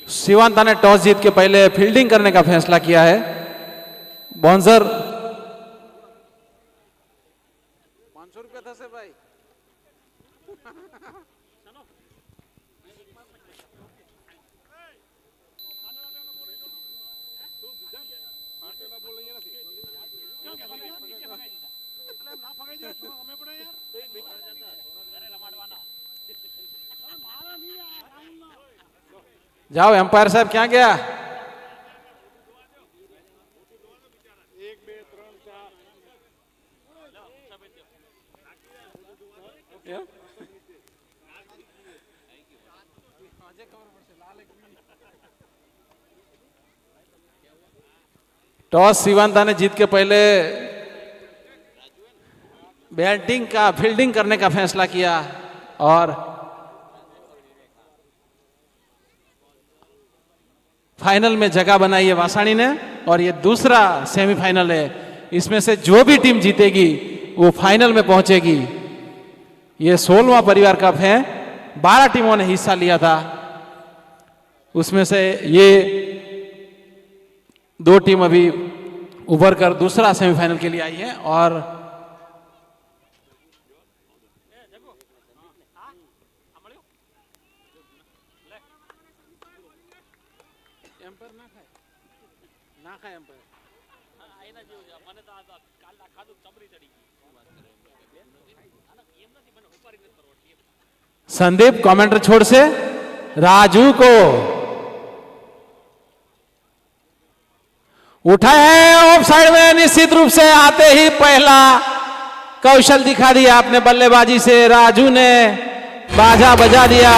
शिवांता ने टॉस जीत के पहले फील्डिंग करने का फैसला किया है। बाउंसर 500 रुपया था से भाई। जाओ एम्पायर साहब क्या गया। टॉस शिवांता ने जीत के पहले बैटिंग का फील्डिंग करने का फैसला किया और फाइनल में जगह बनाई है वासानी ने। और ये दूसरा सेमीफाइनल है, इसमें से जो भी टीम जीतेगी वो फाइनल में पहुंचेगी। ये 16वां परिवार कप है, 12 टीमों ने हिस्सा लिया था, उसमें से ये 2 टीम अभी उभर कर दूसरा सेमीफाइनल के लिए आई है। और संदीप कमेंटर छोड़ से राजू को उठाया है ऑफ साइड में। निश्चित रूप से आते ही पहला कौशल दिखा दिया आपने बल्लेबाजी से। राजू ने बाजा बजा दिया।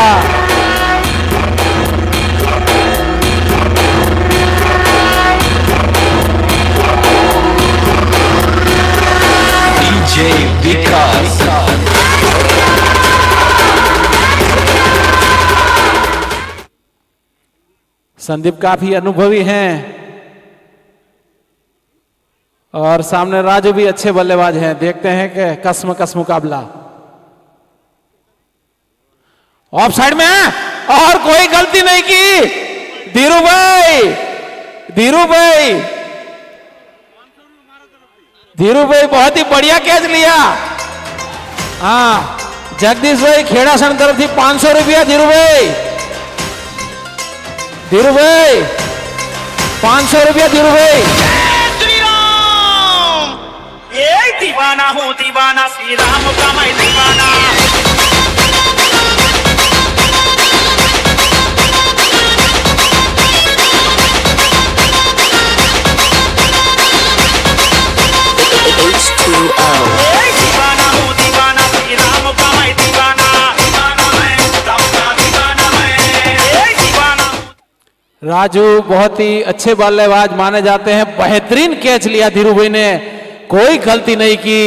डीजे विकास संदीप काफी अनुभवी हैं और सामने राजू भी अच्छे बल्लेबाज हैं। देखते हैं कि कस मुकाबला। ऑफ साइड में और कोई गलती नहीं की। धीरू भाई बहुत ही बढ़िया कैच लिया। हाँ, जगदीश भाई खेड़ासन तरफ थी 500 रुपया। धीरू भाई 500 रुपया। धीरू भाई दीवाना हूँ दीवाना, श्री राम का मैं दीवाना। दीवाना हूँ दीवाना, श्री राम का मैं दीवाना। दीवाना मैं, राम का दीवाना मैं। दीवाना। राजू बहुत ही अच्छे बल्लेबाज माने जाते हैं। बेहतरीन कैच लिया धीरू भाई ने, कोई गलती नहीं की।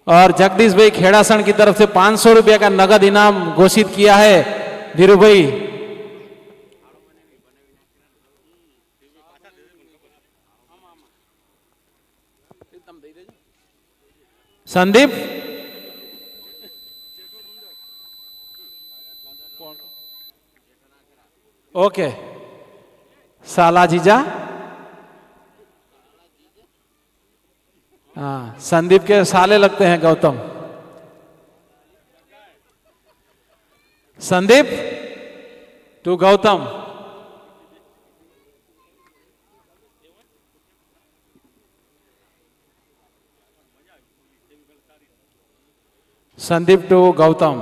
और जगदीश भाई खेड़ासन की तरफ से 500 रुपया का नगद इनाम घोषित किया है। धीरू भाई संदीप ओके। साला जीजा, हाँ, संदीप के साले लगते हैं गौतम। संदीप टू गौतम। संदीप टू गौतम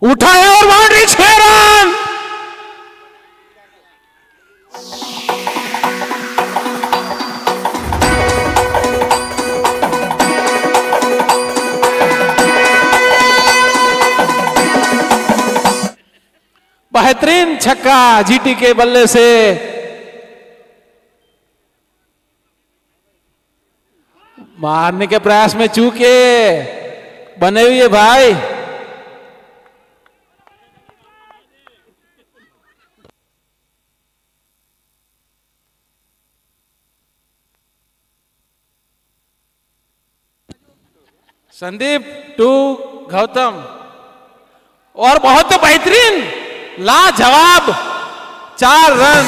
उठाए और बाउंड्री 6 रन। बेहतरीन छक्का जीटी के बल्ले से। मारने के प्रयास में चूके बने हुए भाई। संदीप 2 गौतम। और बहुत बेहतरीन लाजवाब 4 रन।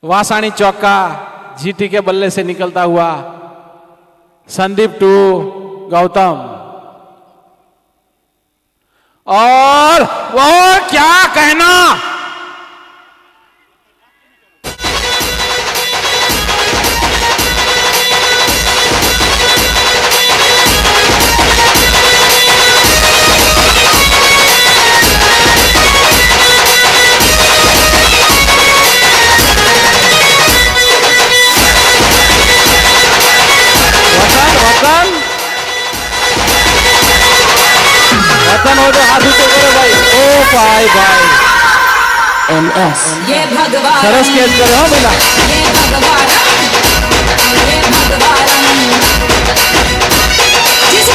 वासाणी चौका जीटी के बल्ले से निकलता हुआ संदीप 2 गौतम। और वो क्या कहना, वतन हो जो हाथ ऊंचे करो भाई। ओ भाई भाई MS ये भगवान सरस कैच करे हो बेटा। ये भगवान ये भगवान जिसे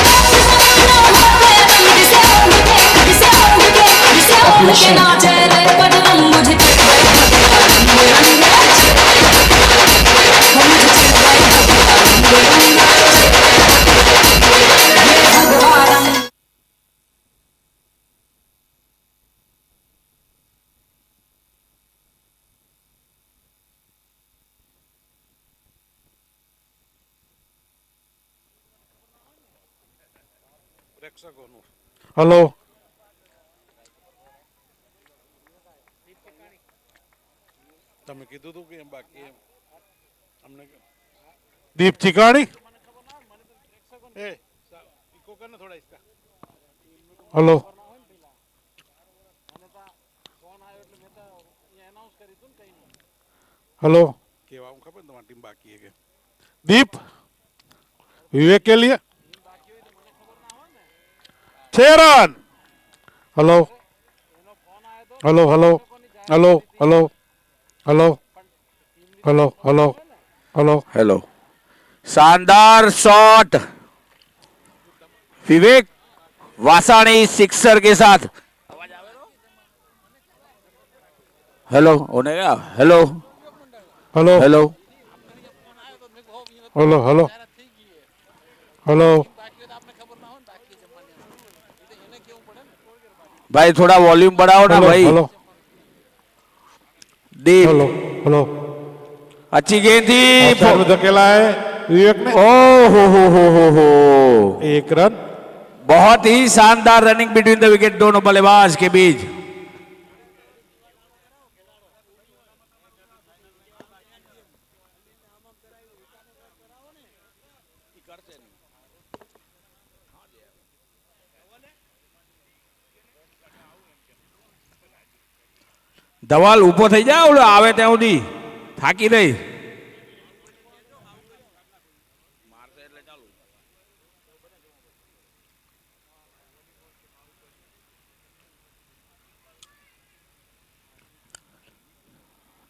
जिसे नाचे रे पदम मुझे चिढ़ गए भगवान ये भगवान। हेलो તમે કીધું હતું કે બાકી અમને દીપ ચિકાણી એ ઇકો કરને થોડા इसका हेलो हेलो કેવા હું ખબર તમારી ટીમ બાકી છે કે દીપ વિવેક के लिए 6 run. Hello hello hello hello hello hello hello hello hello hello, शानदार शॉट विवेक वासाणी सिक्सर के साथ। हेलो होने गया। Hello hello hello hello hello hello भाई थोड़ा वॉल्यूम बढ़ाओ ना हेलो भाई। हेलो दीप हेलो हेलो अच्छी गेंद थी। ऑफसाइड में धकेला है विवेक ने। ओ हो 1 रन। बहुत ही शानदार रनिंग बिटवीन द विकेट दोनों बल्लेबाज के बीच। ધવલ ઊભો થઈ જા, ઓલો આવે ત્યાં સુધી થાકી રહી।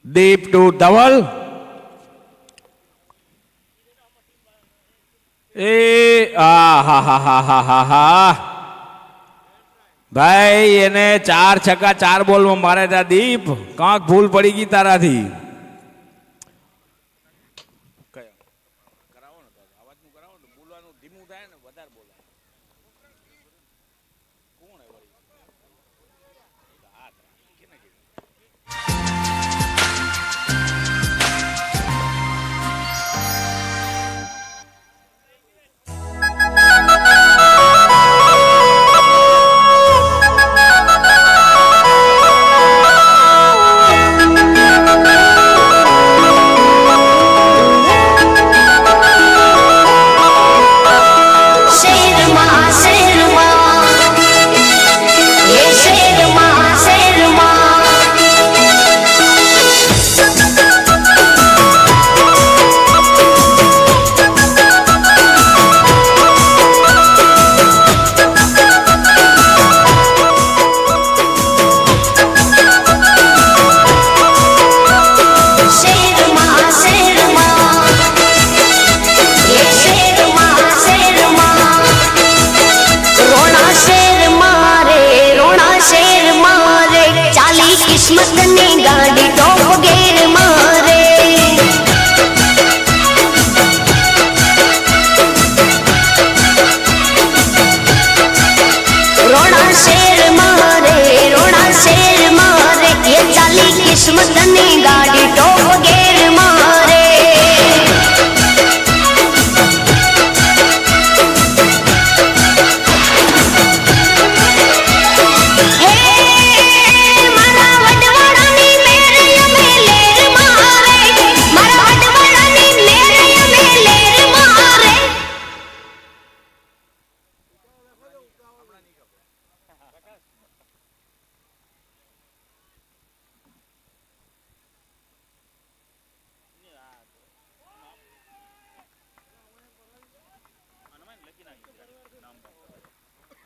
દીપ ટુ ધવલ। એ હા ભાઈ એને 4 છક્કા 4 બોલમાં મારે ત્યાં દીપ કાંક ભૂલ પડી ગઈ તારાથી। किस्मत ने गाड़ी टॉप गेर मारे रोड़ा शेर मारे ये चाली किस्मत ने गाड़ी टॉप गेर मारे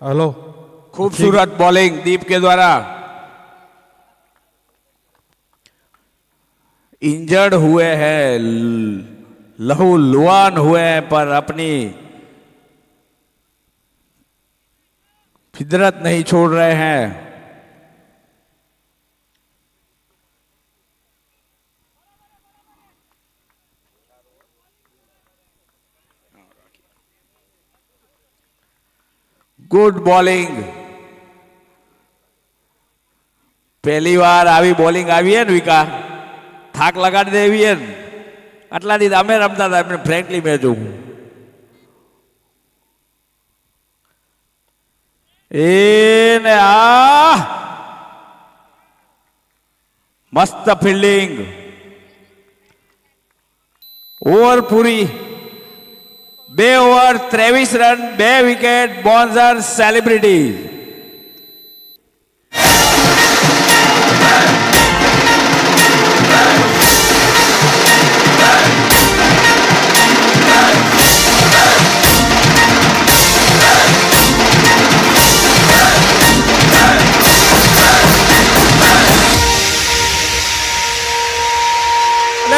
हेलो खूबसूरत बॉलिंग दीप के द्वारा। इंजर्ड हुए हैं, लहू लुहान हुए हैं, पर अपनी फितरत नहीं छोड़ रहे हैं। Good bowling. पहली बार આવી બોલિંગ આવી है વિકા થાક લગાડી દેવી है આટલા દી અમે રમતા હતા એમને ફ્રેન્કલી મેચ હું એ ને આ મસ્ત ફિલ્ડિંગ ઓવર પૂરી 2 ઓવર 23 રન 2 વિકેટ બોન્ઝર સેલિબ્રિટી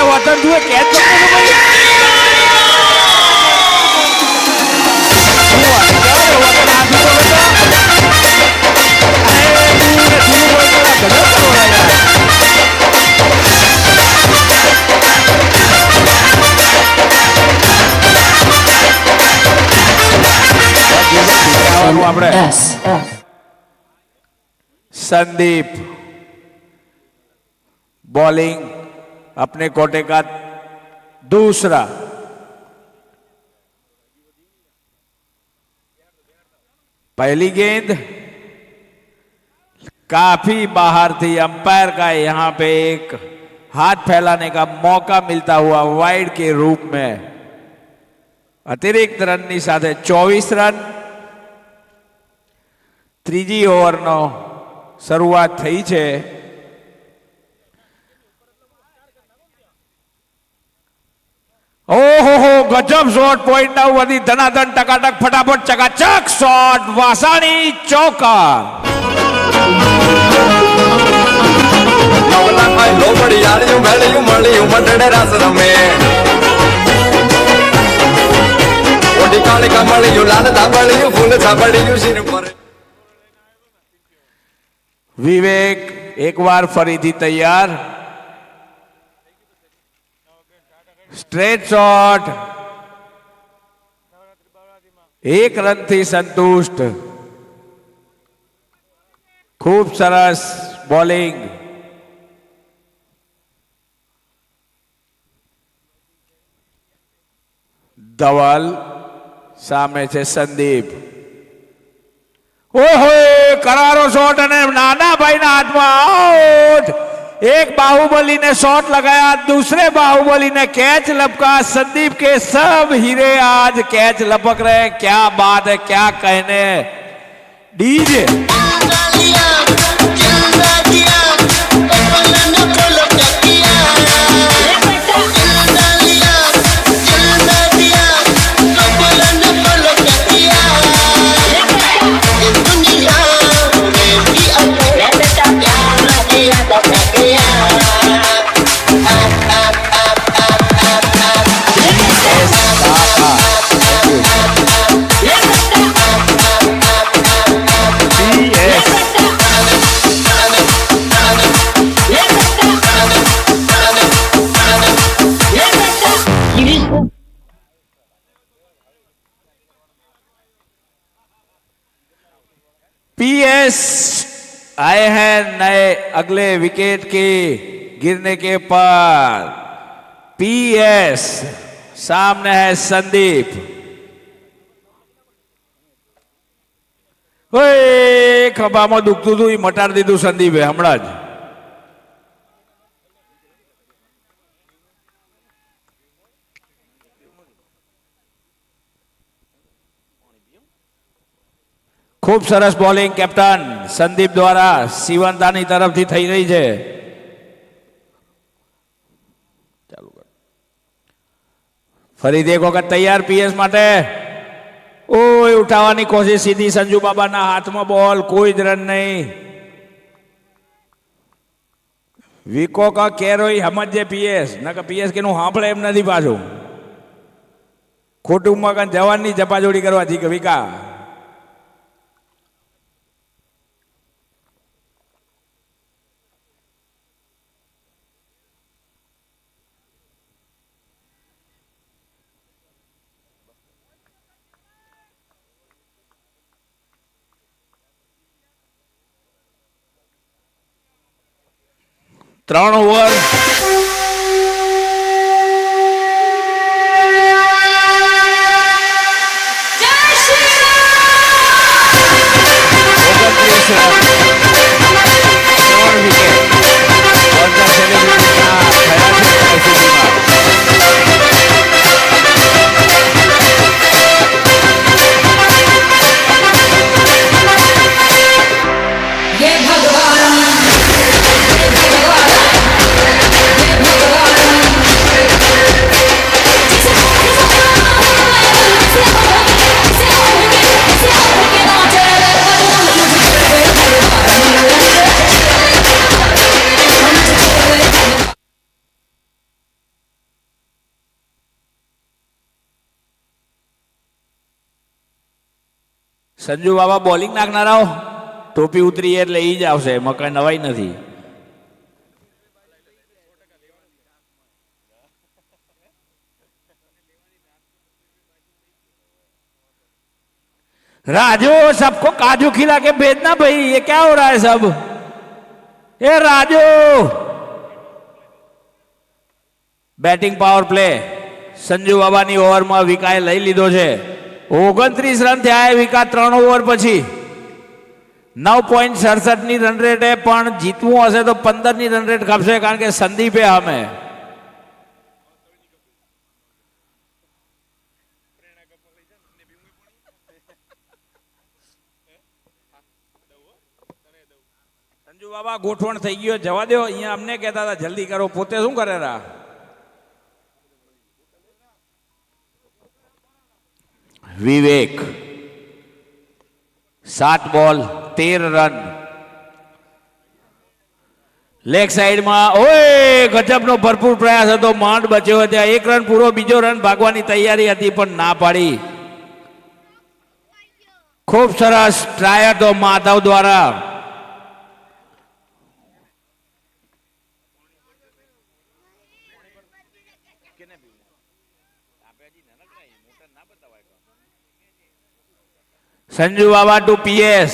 વતન તું કેચ MS. संदीप बॉलिंग अपने कोटे का दूसरा पहली गेंद काफी बाहर थी। अंपायर का यहां पे एक हाथ फैलाने का मौका मिलता हुआ वाइड के रूप में अतिरिक्त रननी साथे 24 रन ત્રીજી ઓવરનો શરૂઆત થઈ છે। ઓહો ગજબ શોટ પોઈન્ટ ના વધી ધનાધન ટકાટક ફટાફટ ચકાચક શોટ વાસાણી ચોકા વિવેક એક વાર ફરીથી તૈયાર સ્ટ્રેટ શોટ 1 રન થી સંતુષ્ટ खूब सरस बॉलिंग धवल सामे छे संदीप ओहो करारो शॉट अने नाना भाई ना हाथ में आउट एक बाहुबली ने शॉट लगाया दूसरे बाहुबली ने कैच लपका संदीप के सब हीरे आज कैच लपक रहे हैं क्या बात है क्या कहने डीजे पीएस आए हैं नए अगले विकेट के गिरने के पर। पीएस सामने है संदीप। ओए ખભામાં દુખતું હતું એ મટાડી દીધું સંદીપે હમણાં જ। ખૂબ સરસ બોલિંગ કેપ્ટન સંદીપ દ્વારા શિવંતાની તરફથી થઈ રહી છે। ફરીથી એક વખત તૈયાર પીએસ માટે। ઓય ઉઠાવવાની કોશિશ સીધી સંજુ બાબાના હાથમાં બોલ, કોઈ જ રન નહીં। વિકો કા કેરોય સમજે પીએસ નકર પીએસ કે નું સાંભળે એમ નથી પાછું। ખોટું મગન જવાનની જપાજોડી કરવાથી કે વિકા। ત્રણ ઓવર जय श्री ये भगवान સંજુ બાબા બોલિંગ નાખનારાઓ ટોપી ઉતરી એટલે ઈ જ આવશે, એમાં કઈ નવાઈ નથી। राजू सबको काजू खिला के भेजना भाई, ये क्या हो रहा है सब? ए Raju batting power play Sanju Babani ओवરમાં વિકાએ લઈ લીધો છે। 29 રન થયા વિકા 3 ઓવર પછી। 9.67 ની રન રેટ है, પણ જીતવું હશે તો 15 ની રન રેટ ખપશે કારણ કે સંદીપે સામે। સંજુ બાબા ગોઠવણ થઈ ગયો, જવા દો। અહીંયા અમને કહેતા હતા જલ્દી કરો, પોતે શું કરે રહ્યા? વિવેક 7 બોલ 13 રન। લેગ સાઈડમાં ઓય ગજબનો ભરપૂર પ્રયાસ હતો, માંડ બચ્યો હતો। 1 રન પૂરો, બીજો રન ભાગવાની તૈયારી હતી પણ ના પાડી। ખૂબ સરસ ટ્રાય હતો માધવ દ્વારા। संजू बाबा टू पीएस।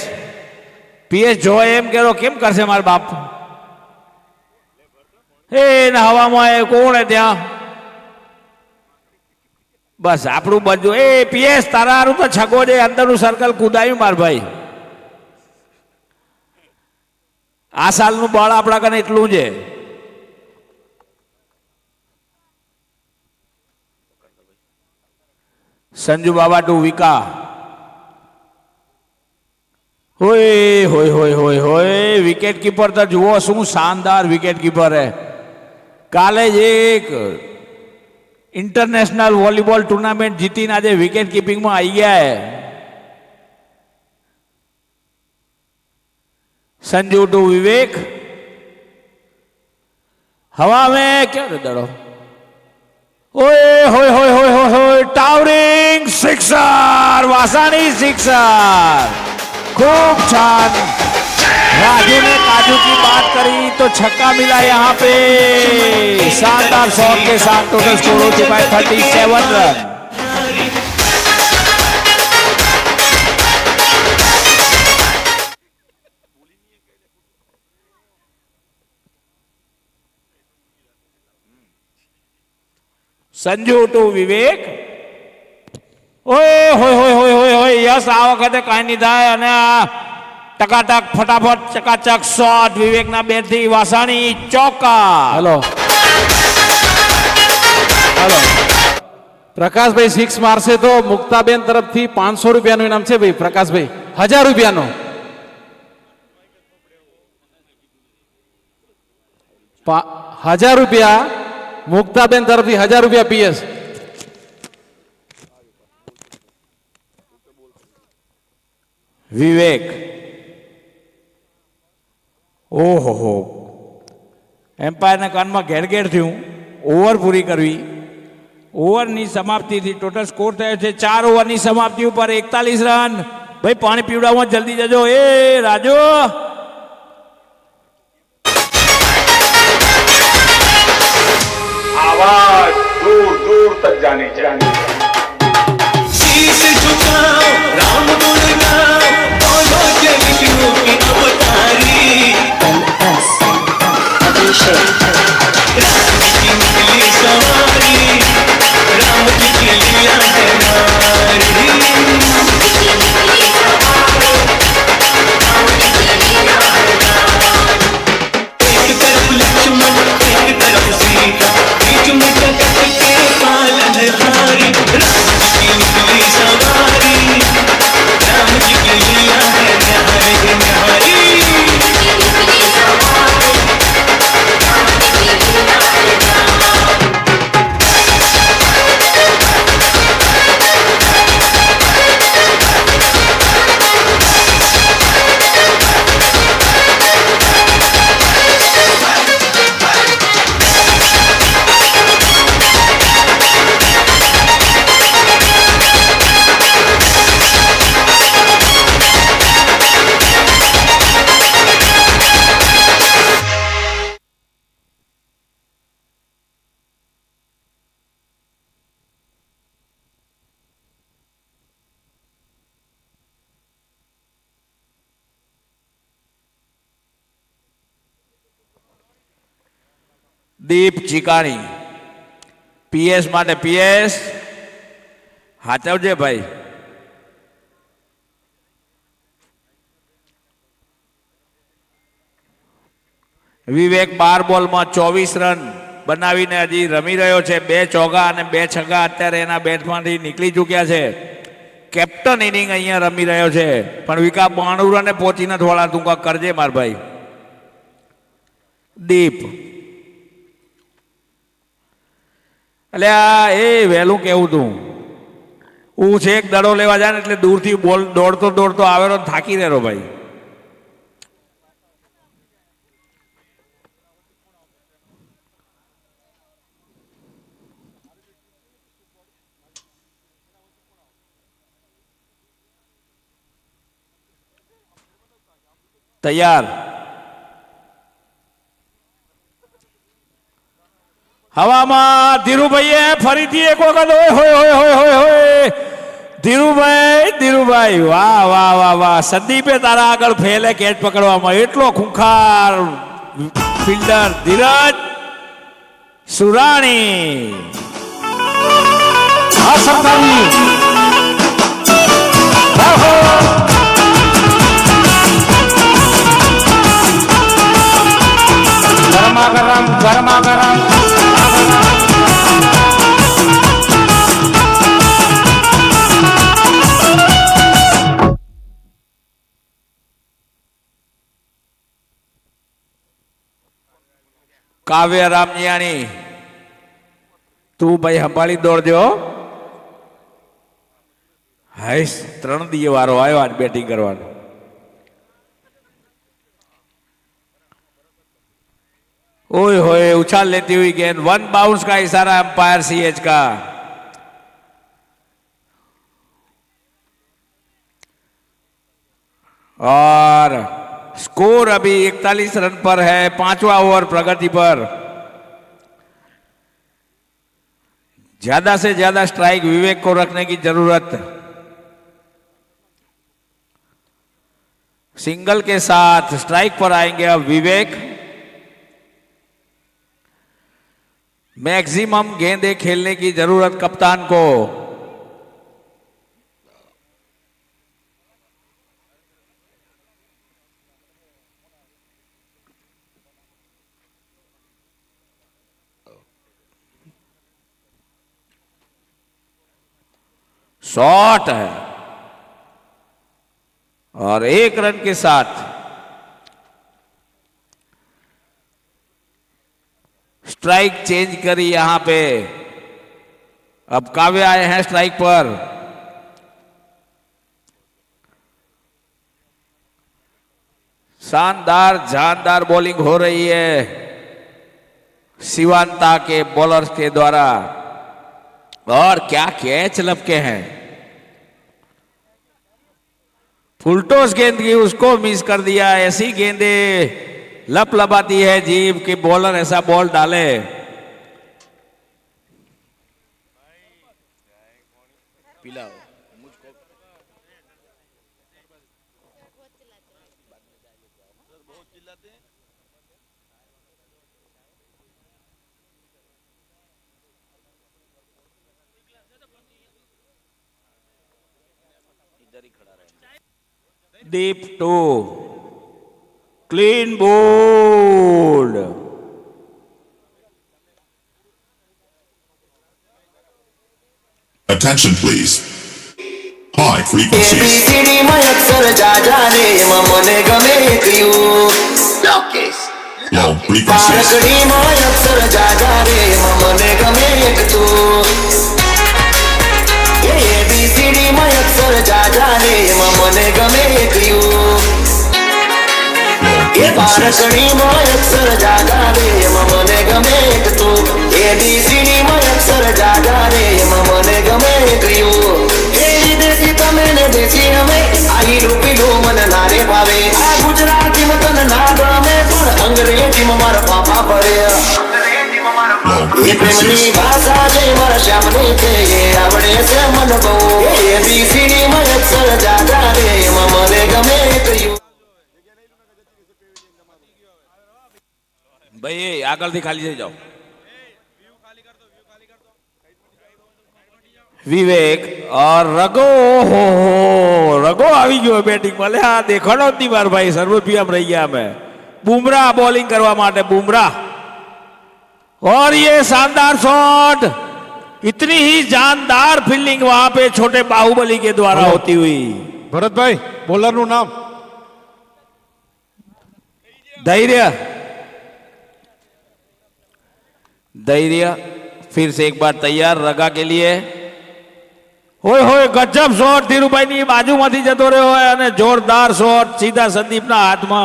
पीएस जो एम करो केम करसे मार बाप? ए हवा कोण है त्या? बस आपणु बजू। ए पीएस तारा हारू तो छगो जे अंदर सर्कल कूदायु मार भाई। आ साल बळ आपड़ा कने एटलू ज संजू बाबा टू विका। होय होय होय होय होय विकेट कीपर तो जुओ शू शानदार विकेट कीपर है। काले एक इंटरनेशनल वॉलीबॉल टूर्नामेंट जीती आज विकेट कीपिंग में आई गया है। संजू टू विवेक, हवा में क्या दड़ो। ओए होय होय होय होय होय टावरिंग सिक्सर, वासानी सिक्सर। खूब छान। राजू ने काजू की बात करी तो छक्का मिला यहाँ पे। शानदार शॉट के साथ टोटल स्कोर हो चुका है 37 रन। સંજુ ટુ વિવેક. ઓય હોય હોય હોય હોય હોય યસ, આ વખતે કાંઈ નહીં થાય. અને આ ટકાટક ફટાફટ ચકાચક શોટ વિવેકના બેટ થી વાસાણી ચોકા. हेलो हेलो प्रकाश भाई 6 मारसे तो मुक्ताबेन तरफ थी 500 रुपया इनाम है भाई. प्रकाश भाई 1000 रुपया नो 1000 रुपया मुक्ताबेन तरफ थी 1000 रुपया पीएस. વિવેક. ઓહો હો, એમ્પાયરના કાનમાં ઘેર ઘેર થયું. ઓવર પૂરી કરવી. ઓવરની સમાપ્તિથી ટોટલ સ્કોર થયો છે 4 ઓવરની સમાપ્તિ ઉપર 41 રન. ભાઈ પાણી પીવડાવવા જલ્દી જજો. એ રાજુ आवाज दूर दूर तक जानी चाहिए. शीश झुकाओ राम गुण गाओ बोलो जगतों की अवतारी राम की निकली सवारी राम की लीला है नारी एक तरफ लक्ष्मण एक तरफ सीता बीच में जगत के पालनहारी राम की निकली सवारी राम जी की लीला है न्यारी न्यारी દીપ ચીકાણી. પીએસ માટે પીએસ હાચવજે ભાઈ. વિવેક 12 બોલમાં 24 રન બનાવીને હજી રમી રહ્યો છે. 2 ચોગ્ગા અને 2 છગ્ગા અત્યારે એના બેટમાંથી નીકળી ચૂક્યા છે. કેપ્ટન ઇનિંગ અહીંયા રમી રહ્યો છે, પણ વિકા 92 રને પહોંચી નથી વળા. તું કાંઈક કરજે માર ભાઈ. દીપ એટલે આ એ વહેલું કેવું તું. હું છે એક દડો લેવા જાય ને એટલે દૂરથી બોલ દોડતો દોડતો આવેલો ને થાકી રહેલો ભાઈ. તૈયાર. હવામાં ધીરુભાઈએ ફરીથી એક વખત હોય હોય હોય હોય હોય હોય ધીરુભાઈ ધીરુભાઈ વાહ વાહ વાહ વાહ. સંદીપે તારા આગળ ફેલે કેચ પકડવામાં. એટલો ખૂંખાર ફિલ્ડર ધીરજ સુરાણી. ગરમા ગરમ ગરમા ગરમ કાવ્ય રામજીયાણી, તું ભાઈ સંભાળી દોડજો. હાઈસ 3 દિવસ વારો આવ્યો આજ બેટિંગ કરવાનો. ओए होए उछाल लेती हुई गेंद. 1 बाउंस का इशारा अंपायर सीएच का. और स्कोर अभी 41 रन पर है. 5वां ओवर प्रगति पर. ज्यादा से ज्यादा स्ट्राइक विवेक को रखने की जरूरत. सिंगल के साथ स्ट्राइक पर आएंगे अब विवेक. मैक्सिमम गेंदे खेलने की जरूरत कप्तान को। शॉट है और 1 रन के साथ स्ट्राइक चेंज करी यहां पे। अब काव्य आए हैं स्ट्राइक पर। शानदार जानदार बॉलिंग हो रही है शिवांता के बॉलर्स के द्वारा। और क्या कैच लपके हैं। फुलटॉस गेंद की उसको मिस कर दिया। ऐसी गेंदे लपलपाती है जीव कि बॉलर ऐसा बॉल डाले। पिलाओ मुझको। Deep 2, clean bold. Attention please. High frequencies. ABCD માં અક્ષર જાજા રે એમાં મને ગમે એક યુ. લોકેશ. Low frequencies. બારકડી માં અક્ષર જાજા રે એમાં મને ગમે એક તું. ABCD માં અક્ષર જાજા રે એમાં મને ગમે એક યુ. Low A frequencies. બારકડી માં અક્ષર જાજા રે એમાં મને ગમે એક તું. ABCD માં અક્ષર જાજા રે એમાં મને ગમે એક યુ. દેશી તમે ને દેશી અમે આહી રૂપીલું મને નારે ભાવે. આ ગુજરાતી માં તને ના ગમે પણ અંગ્રેજી માં મારા પાપા પડે. Low એ પ્રેમની frequencies. ભાષા છે મારા શ્યામની છે એ આવડે છે મને બહુ. ABCD માં અક્ષર જાજા રે એમાં મને ગમે કયું. ભાઈ આગળથી ખાલી થઈ જાઓ। વિવેક और રગો हो રગો આવી ગયો બેટિંગ માં। લે આ દેખાડો જ નહીં માર ભાઈ સર્વોપીએમ રહી ગયા અમે। बुमराह बॉलिंग करवा माटे बुमराह और ये शानदार शॉट। इतनी ही जानदार फील्डिंग वहां पे छोटे बाहुबली के द्वारा होती हुई। ભરતભાઈ બોલરનું નામ धैर्य धैर्य फिर से एक बार तैयार रगा के लिए। होय होय गजब शॉट धीरूभाई ની બાજુમાંથી જતો રહ્યો હોય અને જોરદાર શોટ સીધા સંદીપના હાથમાં।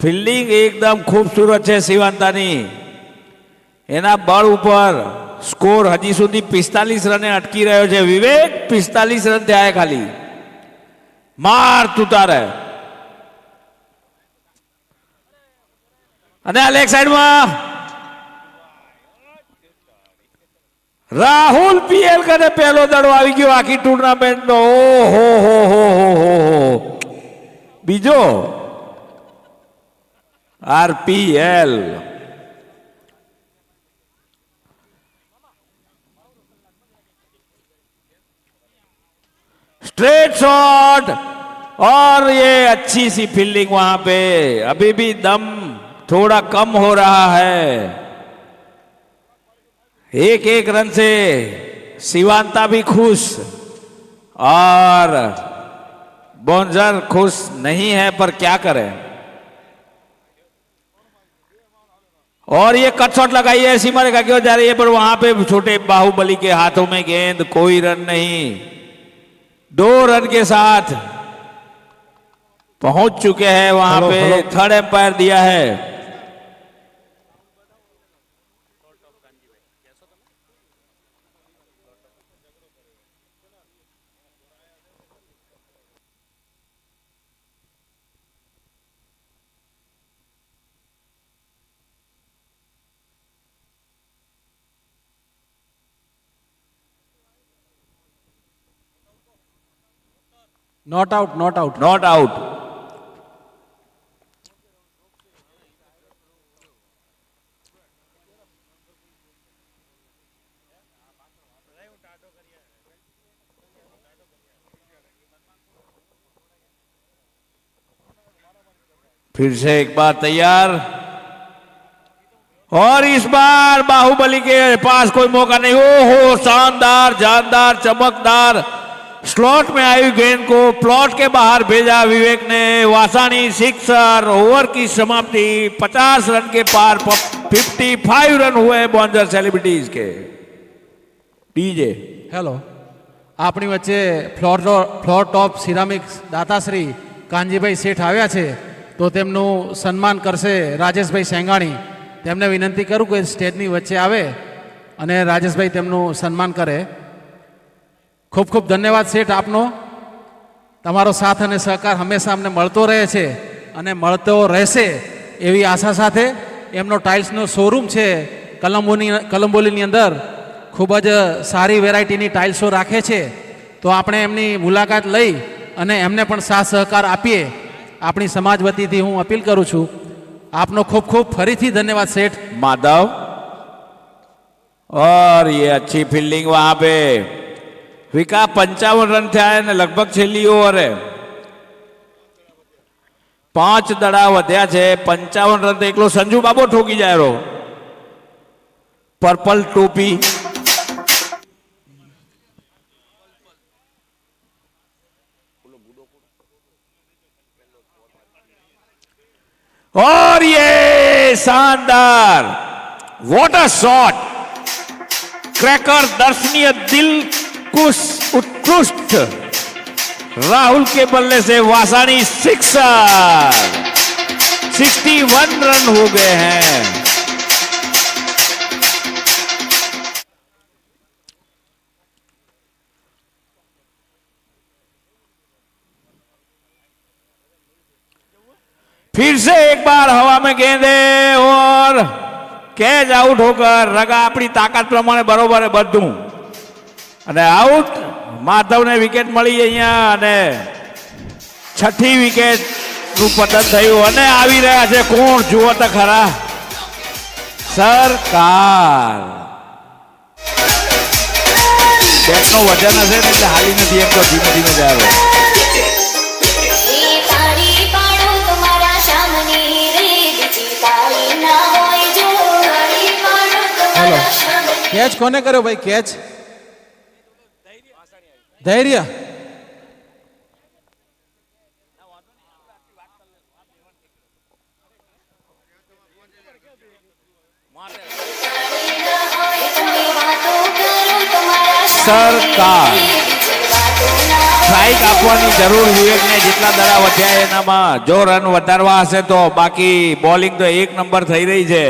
ફિલ્ડિંગ એકદમ ખૂબસૂરત છે શિવાંતાની। એના બળ ઉપર સ્કોર હજી સુધી 45 રને અટકી રહ્યો છે। વિવેક 45 રન થયા ખાલી। માર તુતારે અને આ લેગ સાઈડમાં રાહુલ પીએલ કરે પહેલો દડો આવી ગયો આખી ટુર્નામેન્ટનો। ઓહો હો હો હો બીજો આરપીએલ। स्ट्रेट शॉट और ये अच्छी सी फील्डिंग वहां पे। अभी भी दम थोड़ा कम हो रहा है। एक एक रन से शिवांता भी खुश और बॉन्जर खुश नहीं है पर क्या करें। और ये कट शॉट लगाई है सीमा रेखा की ओर जा रही है पर वहां पे छोटे बाहुबली के हाथों में गेंद कोई रन नहीं। 2 रन के साथ पहुंच चुके हैं वहां पे। थर्ड एम्पायर दिया है। Not out not out not out. फिर से एक बार तैयार, और इस बार बाहुबली के पास कोई मौका नहीं। ओहो, शानदार, जानदार, चमकदार स्लॉट में आई गेंद को प्लॉट के बाहर भेजा विवेक ने। वासानी सिक्सर। ओवर की समाप्ति 50 रन के पार, 55 रन हुए बॉन्जर सेलिब्रिटीज के। डीजे હેલો, આપણી વચ્ચે ફ્લોર ટોપ સિરામિક્સ દાતાશ્રી કાનજીભાઈ શેઠ આવ્યા છે, તો તેમનું સન્માન કરશે રાજેશભાઈ સેંગાણી. તેમને વિનંતી કરું કે સ્ટેજની વચ્ચે આવે અને રાજેશભાઈ તેમનું સન્માન કરે. ખૂબ ખૂબ ધન્યવાદ શેઠ આપનો. તમારો સાથ અને સહકાર હંમેશા અમને મળતો રહે છે અને મળતો રહેશે એવી આશા સાથે. એમનો ટાઇલ્સનો શોરૂમ છે કલંબોલીની અંદર. ખૂબ જ સારી વેરાયટીની ટાઇલ્સો રાખે છે, તો આપણે એમની મુલાકાત લઈ અને એમને પણ સાથ સહકાર આપીએ. આપણી સમાજ વતીથી હું અપીલ કરું છું. आपनो खूब खूब फरीथी धन्यवाद सेठ. माधव, और ये अच्छी फील्डिंग वहां पे। विका 55 रन थे ने लगभग छेल्ली ओवर है, 5 दड़ा વધ્યા છે. 55 રન તો એકલો સંજુ બાબો ઠોકી જાય રો. पर्पल टोपी. और ये शानदार, व्हाट अ शॉट, क्रैकर, दर्शनीय, दिल कुछ उत्कृष्ट राहुल के बल्ले से वासानी सिक्सर. 61 रन हो गए हैं. फिर से एक बार हवा में गेंदे और कैच आउट होकर रगा अपनी ताकत प्रमाणे बरोबर है બધું અને આઉટ. માધવને વિકેટ મળી અહીંયા અને છઠ્ઠી વિકેટ નું પતન થયું અને આવી રહ્યા છે કોણ જુઓ તો ખરા, સરકાર. બેટનો વજન હશે ને એટલે હાલી નથી એમ તો ધીમે ધીમે જાય. हेलो, कैच कोने करो भाई? कैच धैर्य. સરકાર સ્ટ્રાઇક આપવાની જરૂર વિવેકને. જેટલા દડા વધ્યા એનામાં જો રન વધારવા હશે તો, બાકી બોલિંગ તો એક નંબર થઈ રહી છે.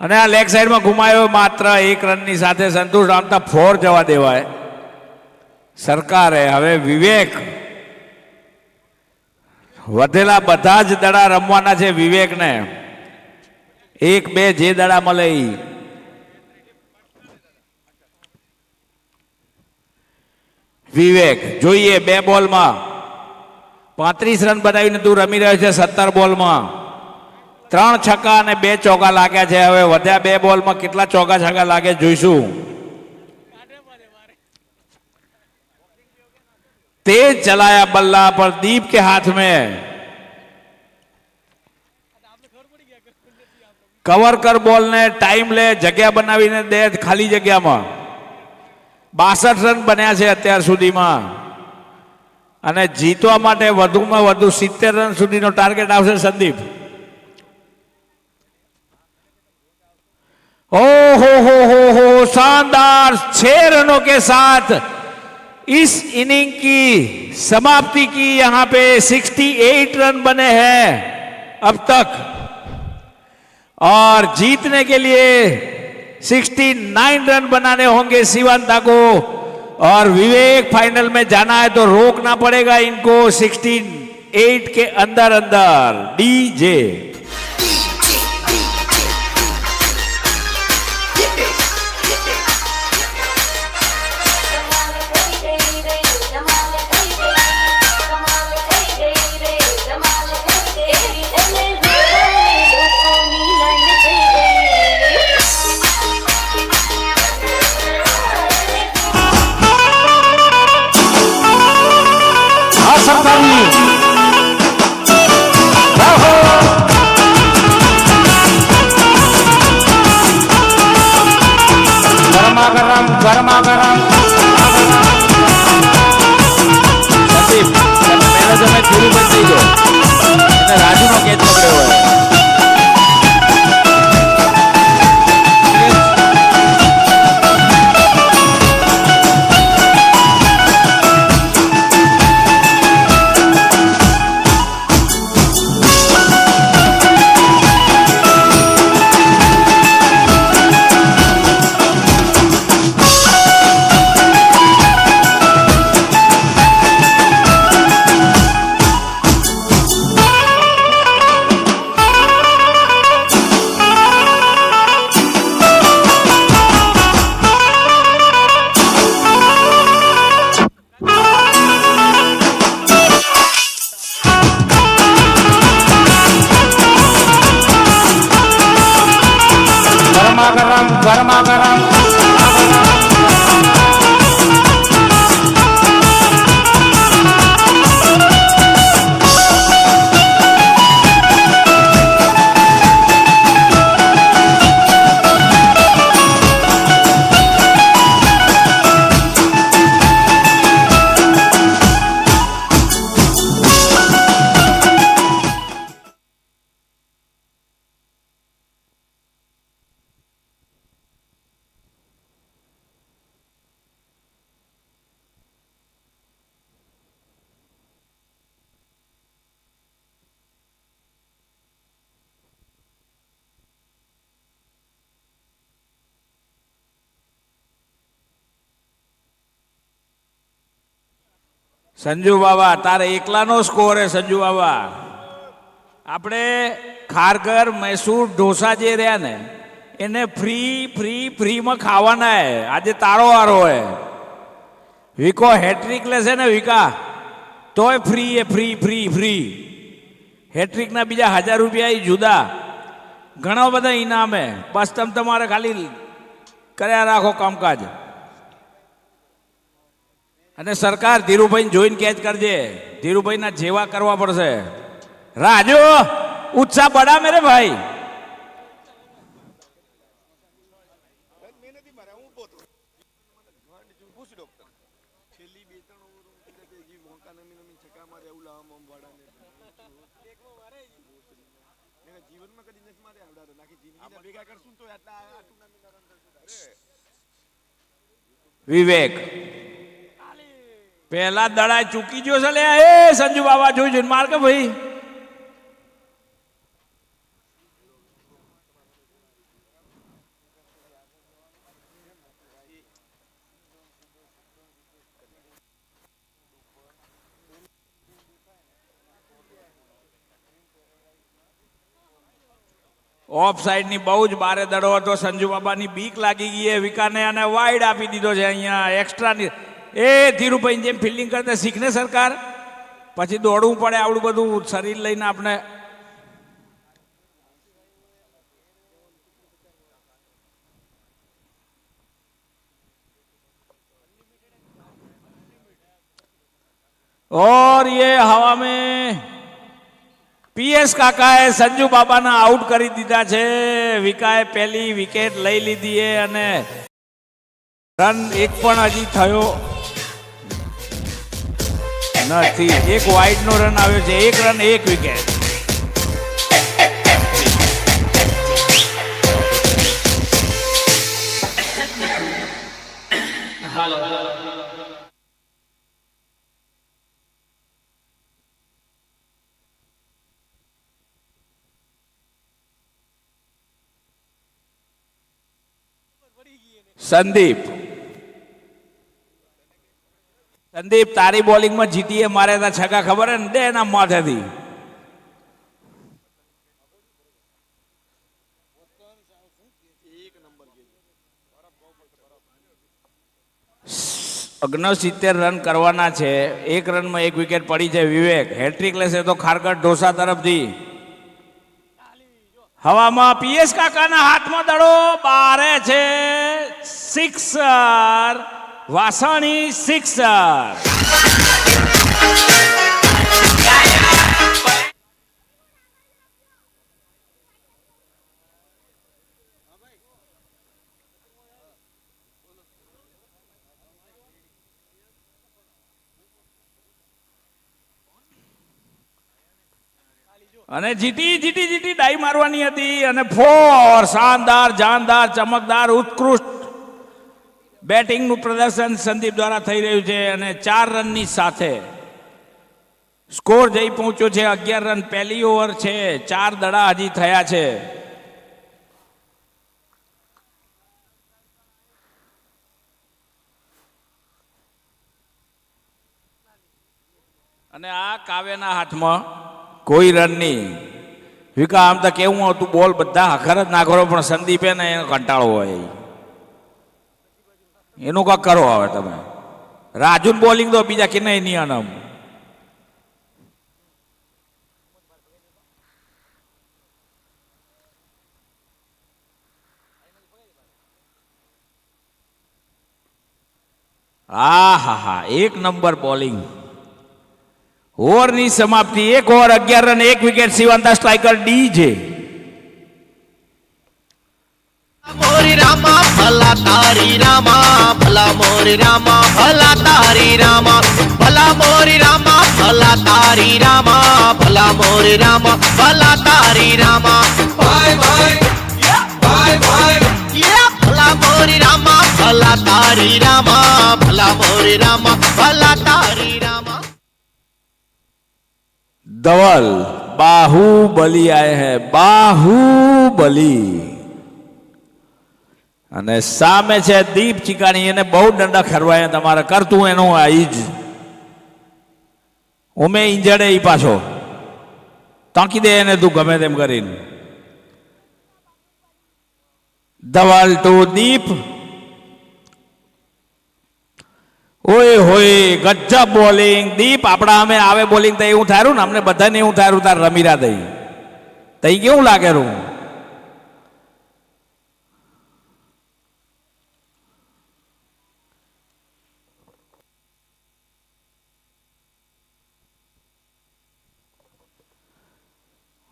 અને આ લેગ સાઈડમાં ઘુમાયો માત્ર 1 રનની સાથે સંતુષ્ટ. આમ તો 4 જવા દેવાય સરકારે. હવે વિવેક વધેલા બધા જ દડા રમવાના છે વિવેકને. 1-2 જે દડા મળે ઈ. વિવેક જોઈએ 2 બોલમાં 35 રન બનાવીને તું રમી રહ્યો છે. 17 બોલમાં 3 છક્કા અને 2 ચોકા લાગ્યા છે. હવે વધ્યા 2 બોલમાં કેટલા ચોકા છક્કા લાગે જોઈશું. तेज चलाया बल्ला पर दीप के हाथ में. कवर कर बॉल ने टाइम ले जगह बनावीने दे खाली जग्याમાં. 62 રન બન્યા છે અત્યાર સુધીમાં અને જીતવા માટે વધુમાં વધુ 70 રન સુધીનો ટાર્ગેટ આવશે સંદીપ. ओहो हो शानदार 6 रनों के साथ इस इनिंग की समाप्ति की. यहां पे 68 रन बने हैं अब तक और जीतने के लिए 69 रन बनाने होंगे शिवांता को. और विवेक फाइनल में जाना है तो रोकना पड़ेगा इनको 68 के अंदर अंदर. डीजे ગરમા ગરમ સંદીપ તમે મેનેજર મેં ધીરુભાઈ થઈ ગયો એટલે રાજુનો કેચ પકડ્યો હોય ગરમા ગરમ સંજુ બાબા તારે એકલાનો સ્કોર હે સંજુ બાબા આપણે ખારઘર મૈસૂર ઢોસા જે રહ્યા ને એને ફ્રીમાં ખાવાના હે આજે તારો વારો હે વિકો હેટ્રિક લેશે ને વિકા તોય ફ્રી હે ફ્રી હેટ્રિકના બીજા 1000 રૂપિયા ઈ જુદા ઘણા બધા ઇનામ હે બસ તમારે ખાલી કર્યા રાખો કામકાજ અને સરકાર ધીરુભાઈને જોઈને કેચ કરજે ધીરુભાઈના જેવા કરવા પડશે રાજુ ઉત્સાહ બડા મેરે ભાઈ વિવેક પહેલા દડા ચૂકી ગયો છે લે એ સંજુ બાબા જોઈ જોઈને માર કે ભાઈ ઓફ સાઈડ ની બહુ જ બારે દડો હતો સંજુ બાબાની બીક લાગી ગઈ એ વિકાને અને વાઇડ આપી દીધો છે અહીંયા એક્સ્ટ્રા ની એ ધીરુભાઈ જેમ ફિલ્ડિંગ કરતા શીખને સરકાર પછી દોડવું પડે આવડું બધું શરીર લઈને આપણે और ये हवा में पीएस काकाએ સંજુ બાબાના આઉટ કરી દીધા છે વિકાએ પહેલી વિકેટ લઈ લીધી છે અને રન એક પણ હજી થયો નથી એક વાઇડ નો રન આવ્યો છે એક રન એક વિકેટ સંદીપ તારી બોલિંગમાં જીતીએ મારે તા છક્કા ખબર હે ને દે એના માથેથી $69 રન કરવાના છે એક રનમાં એક વિકેટ પડી છે વિવેક હેટ્રિક લેશે તો ખારઘર ઢોસા તરફથી હવામાં પીએસ કાકાના હાથમાં દડો બારે છે સિક્સર વાસાણી સિક્સર અને જીટી જીટી જીટી ડાઈ મારવાની હતી અને ફોર શાનદાર જાનદાર ચમકદાર ઉત્કૃષ્ટ બેટિંગનું પ્રદર્શન સંદીપ દ્વારા થઈ રહ્યું છે અને 4 રનની સાથે સ્કોર જઈ પહોંચ્યો છે 11 રન પહેલી ઓવર છે 4 દડા હજી થયા છે અને આ કાવ્યના હાથમાં કોઈ રન નહીં વિકા આમ તો કેવું હતું બોલ બધા હખર જ નાખો પણ સંદીપે ને એનો કંટાળો હોય એનું કાંક કરો હવે તમે રાજુ બોલિંગ તો બીજા કે નહીં અનમ હા 1 નંબર બોલિંગ ઓવરની સમાપ્તિ 1 over 11 run 1 wicket Shivanta striker ડી છે મોરી રામા ભલા તારી રામા ભલા મોરી રામા ભલા તારી રામા ભલા મોરી રામા ભલા તારી રામા ભલા મોરી રામા ભલા તારી રામા ભાઈ ભાઈ ભલા મોરી રામા ભલા તારી રામા ભલા મોરી રામા ભલા તારી રામા ધવલ બાહુબલી આए हैं બાહુબલી અને સામે છે દીપ ચીકાણી એને બહુ દંડા ખરવાયા તમારે કરતું એનું આઈ જ ઉમે ઇંજડે ઈ પાછો તાકી દે એને તું ગમે તેમ કરીને ધવલ ટુ દીપ ઓય હોય ગજબ બોલિંગ દીપ આપણા અમે આવે બોલિંગ તો એવું થારું ને અમને બધાને એવું થારું તાર રમીરા દઈ તઈ કેવું લાગે રૂ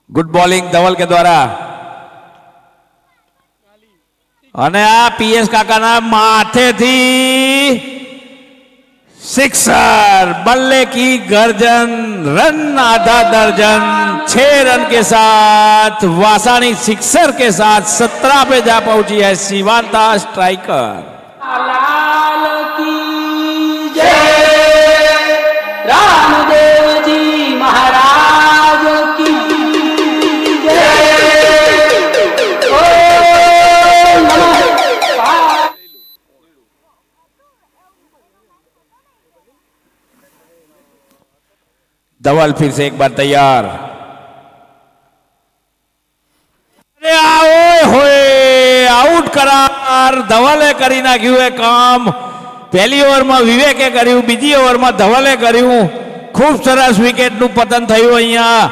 गुड बॉलिंग धवल के द्वारा અને આ પીએસ કાકાના માથેથી सिक्सर बल्ले की गर्जन रन आधा दर्जन 6 रन के साथ वासानी सिक्सर के साथ 17 पे जा पहुंची है शिवांता स्ट्राइकर लाल की जय रामदेव जी महाराज की जय ओम नमः धवल फिर से एक बार तैयार अरे आओ होए आउट करार धवले કરી નાખ્યું એ કામ પહેલી ઓવરમાં વિવેકે કર્યું બીજી ઓવરમાં ધવલે કર્યું ખૂબ સરસ વિકેટનું પતન થયું અહીંયા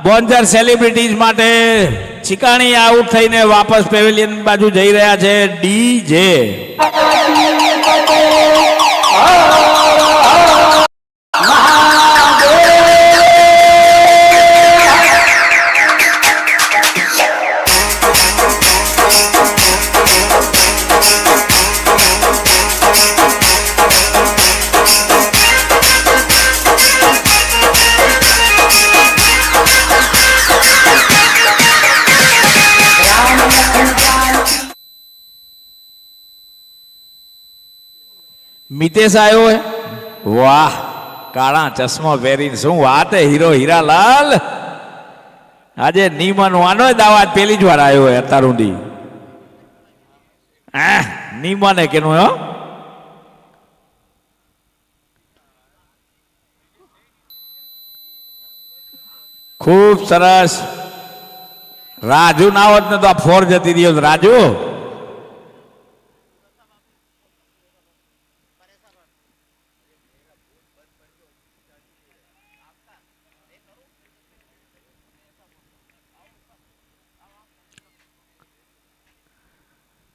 બોન્જર સેલિબ્રિટીઝ માટે ચીકાણી આઉટ થઈને વાપસ પેવેલિયન બાજુ જઈ રહ્યા છે ડીજે મિતેશ આવ્યો હે વાહ કાળા ચશ્મા પહેરીને શું વાત હે હીરો હીરાલાલ આજે નીમન વાનો દાવાત પેલી જ વાર આવ્યો હે અત્યારુંડી નીમન હે કેનું હો ખૂબ સરસ રાજુ ના હોત ને તો આ ફોર જતી રહ્યો રાજુ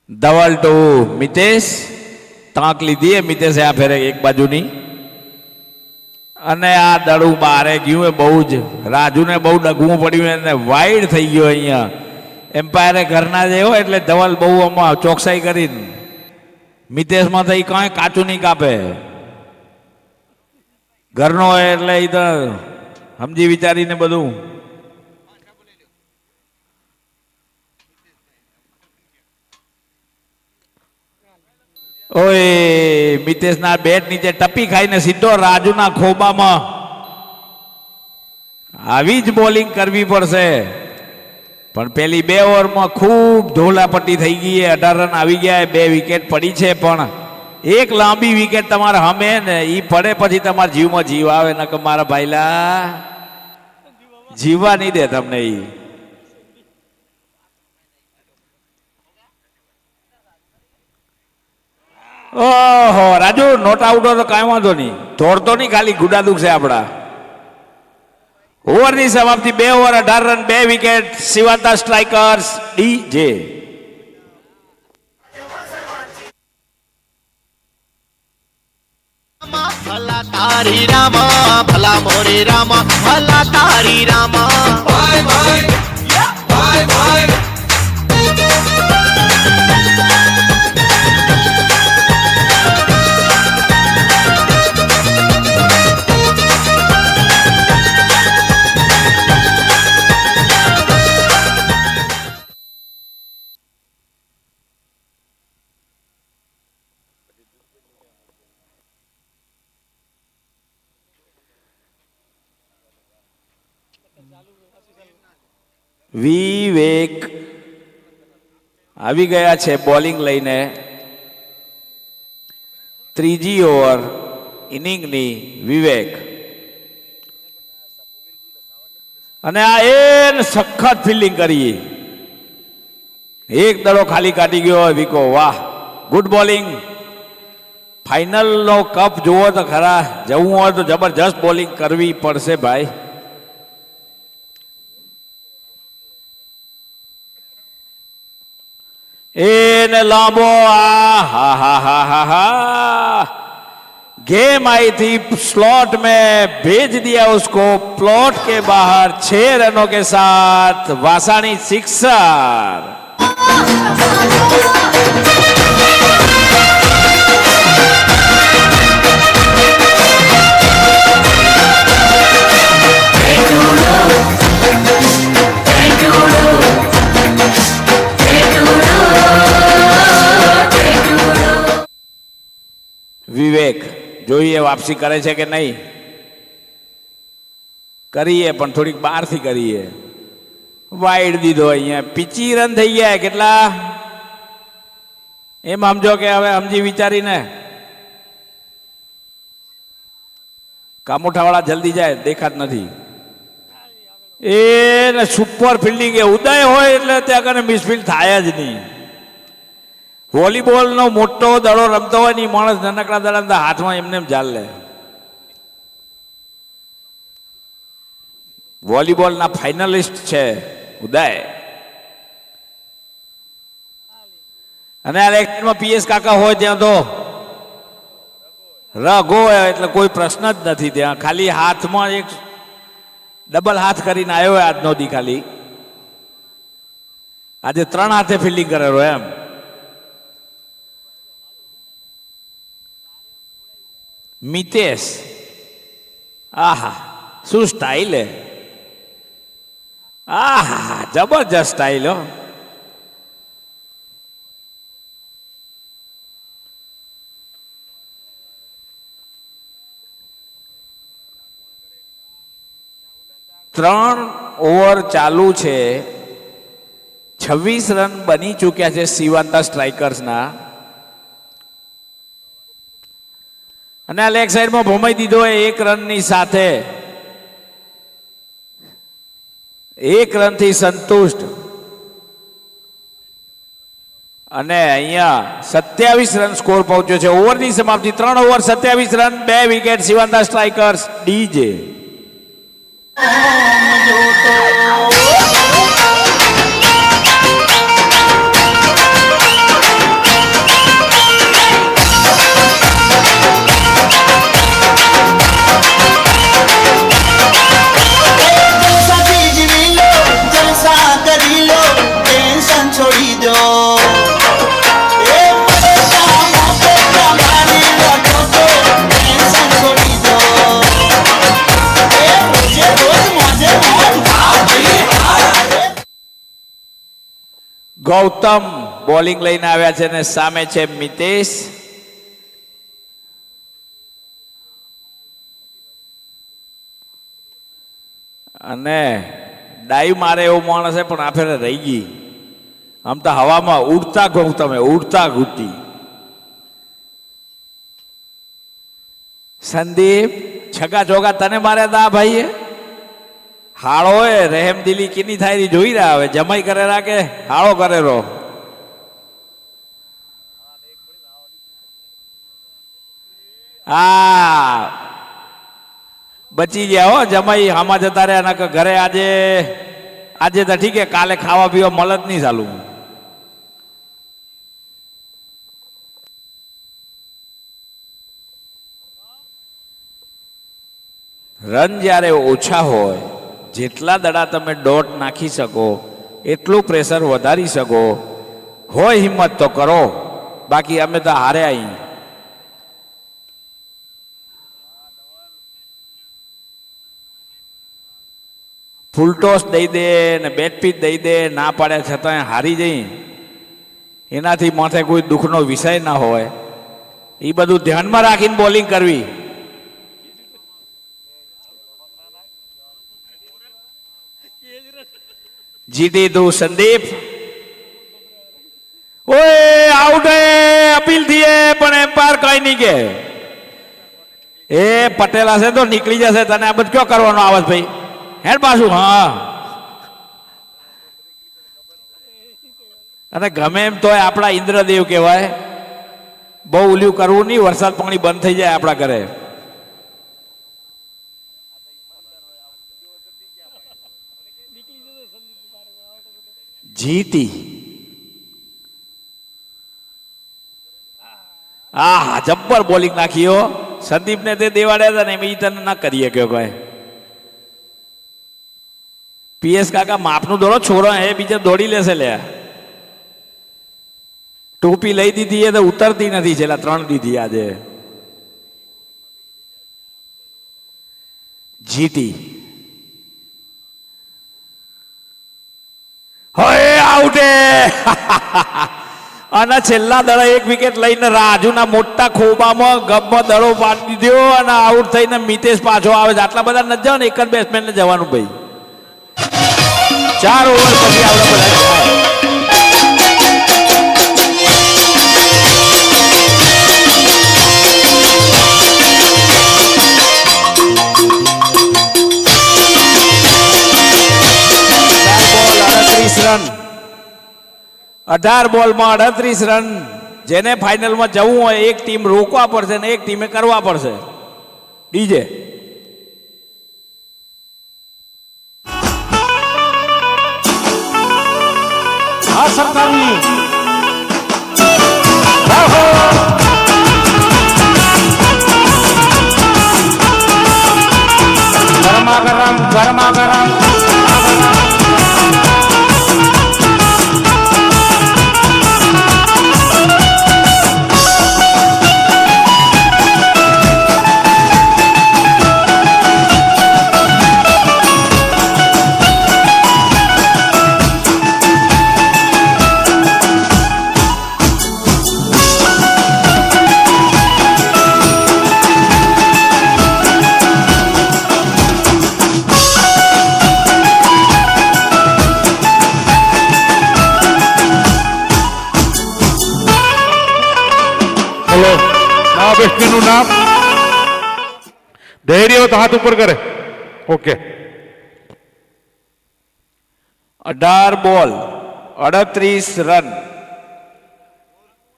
ધવલ ટુ મિતેશ તાક લીધી મિતેશે આ ફેરે એક બાજુની અને આ દડું બારે ગયું એ બહુ જ રાજુને બહુ ડગવું પડ્યું એને વાઇડ થઈ ગયો અહીંયા એમ્પાયરે ઘરના જેવો એટલે ધવલ બહુ આમાં ચોકસાઈ કરીને મિતેશમાં થઈ કાંઈ કાચું નહીં કાપે ઘરનો એટલે એ તો સમજી વિચારીને બધું ઓય મિતેશના બેટ નીચે ટપી ખાઈને સીધો રાજુના ખોબામાં. આવી જ બોલિંગ કરવી પડશે. પણ પેલી 2 ઓવરમાં ખૂબ ઢોલાપટ્ટી થઈ ગઈ છે. 18 રન આવી ગયા, 2 વિકેટ પડી છે. પણ એક લાંબી વિકેટ તમારે હમે ને ઈ પડે પછી તમારા જીવમાં જીવ આવે ને કે મારા ભાઈલા જીવવા નહીં દે તમને ઈ. ઓહો રાજુ નોટ આઉટ તો કાંઈ વાંધો નહીં, દોડતો નહીં, ખાલી ગુડા દુખ છે આપડા. ઓવરની સમાપ્તિ 2 over 18 run 2 wicket. Shivanta strikers ડીજે. ભલા તારી રામા ભલા મોરે રામા ભલા તારી રામા ભાઈ ભાઈ ભાઈ ભાઈ વિવેક આવી ગયા છે બોલિંગ લઈને. ત્રીજી ઓવર ઇનિંગની વિવેક. અને આ એન સખત ફિલ્ડિંગ કરી. એક દડો ખાલી કાઢી ગયો વિકો. વાહ, ગુડ બોલિંગ. ફાઇનલનો કપ જુઓ તો ખરા, જવું હોય તો જબરજસ્ત બોલિંગ કરવી પડશે ભાઈ. એને લાંબો हा हा हा हा हा गेम आई थी स्लॉट में, भेज दिया उसको प्लॉट के बाहर 6 रनों के साथ. वासानी सिक्सर. વિવેક જોઈએ વાપસી કરે છે કે નહીં. કરીએ પણ થોડીક બહારથી કરીએ. વાઈડ દીધો અહીંયા. 25 રન થઈ ગયા. કેટલા એમ સમજો કે હવે સમજી વિચારીને. કામોઠાવાળા જલ્દી જાય, દેખાત નથી. એને સુપર ફિલ્ડિંગ. એ ઉદય હોય એટલે ત્યાં કને મિસફિલ્ડ થાય જ નહીં. વોલીબોલ નો મોટો દડો રમતો હોય ને માણસ નાનકડા દડા હાથમાં એમને એમ જાલ લે. વોલીબોલ ના ફાઇનલિસ્ટ છે ઉદય. અને આ લેક્ચરમાં પીએસ કાકા હોય ત્યાં તો રગો હોય એટલે કોઈ પ્રશ્ન જ નથી ત્યાં. ખાલી હાથમાં એક ડબલ હાથ કરીને આવ્યો હોય આજનો દી. ખાલી આજે 3 હાથે ફિલ્ડિંગ કરેલો એમ. મિતેશ, આહા શું સ્ટાઇલ હે. આહા જબરજસ્ત સ્ટાઇલ હો. ત્રણ ઓવર ચાલુ છે. 26 રન બની ચૂક્યા છે શિવાંતા સ્ટ્રાઇકર્સના. અને આ લેગ સાઈડમાં ભમાઈ દીધો 1 રનની સાથે. 1 રનથી સંતુષ્ટ. અને અહીંયા 27 રન સ્કોર પહોંચ્યો છે. ઓવરની સમાપ્તિ 3 over 27 run 2 wicket. Shivanta strikers DJ. Gautam bowling લઈને આવ્યા છે અને સામે છે મિતેશ. અને ડાઈ મારે એવો માણસ છે પણ આ ફેરે રહી ગઈ. આમ તો હવામાં ઉડતા ઘઉં તમે ઉડતા ઘૂંટી. સંદીપ છગા ચોગા તને માર્યા તા ભાઈએ. હાળો એ રહેમ દિલી કીની થાય રી જોઈ રહ્યા હવે જમાઈ કરે કે હાળો કરે રો. હા બચી ગયા હો જમાઈ આમાં જતા રહ્યા કે ઘરે આજે આજે તો ઠીક છે કાલે ખાવા પીવા મળે જ નહીં ચાલુ. રન જ્યારે ઓછા હોય જેટલા દડા તમે ડોટ નાખી શકો એટલું પ્રેશર વધારી શકો હોય હિંમત તો કરો બાકી અમે તો હારે આવી. ફૂલ ટોસ દઈ દે ને બેટ પીચ દઈ દે ના પાડે છતાં હારી જઈ એનાથી માથે કોઈ દુઃખનો વિષય ના હોય. એ બધું ધ્યાનમાં રાખીને બોલિંગ કરવી. જીતી તું સંદીપ. ઓય આઉટ અપીલ થી પણ એમ્પાયર કઈ નહીં કે એ પટેલ હશે તો નીકળી જશે. તને આ બધું ક્યાં કરવાનો આવત ભાઈ હેડ પાછું. હા અને ગમે એમ તોય આપણા ઇન્દ્રદેવ કહેવાય. બહુ ઉલ્યું કરવું નહીં વરસાદ પાણી બંધ થઈ જાય આપણા ઘરે. જીતી હા જબ્બર બોલિંગ નાખી હો. સંદીપને તે દેવાડ્યા હતા ને એમ તને ના કરીએ કયો કઈ. પીએસ કાકા માપનું દોડો છોરો હે બીજા દોડી લેશે લે. ટોપી લઈ દીધી એ તો ઉતરતી નથી છેલ્લા 3 દીધી આજે. જીતી હવે આઉટે અને છેલ્લા દડા 1 વિકેટ લઈને રાજુના મોટા ખોબામાં ગબમાં દડો પાડી દીધો અને આઉટ થઈને મિતેશ પાછો આવે છે. આટલા બધા નથી જવાનું એક જ બેટ્સમેન ને જવાનું ભાઈ. 4 ઓવર પછી આપણે બધા રન 18 બોલમાં 38 રન. જેને ફાઇનલમાં જવું હોય એક ટીમ રોકવા પડશે ને એક ટીમે કરવા પડશે. ડીજે હા સરકારી ગરમા ગરમ ગરમા ગરમ બેટ્સમેન નું નામ ધૈર્ય હો તો હાથ ઉપર કરે. ઓકે 18 બોલ 38 રન.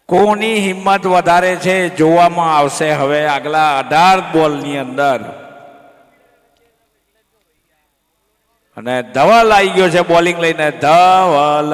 કોની હિંમત વધારે છે જોવામાં આવશે હવે આગલા 18 બોલની અંદર. અને ધવલ આવી ગયો છે બોલિંગ લઈને. ધવલ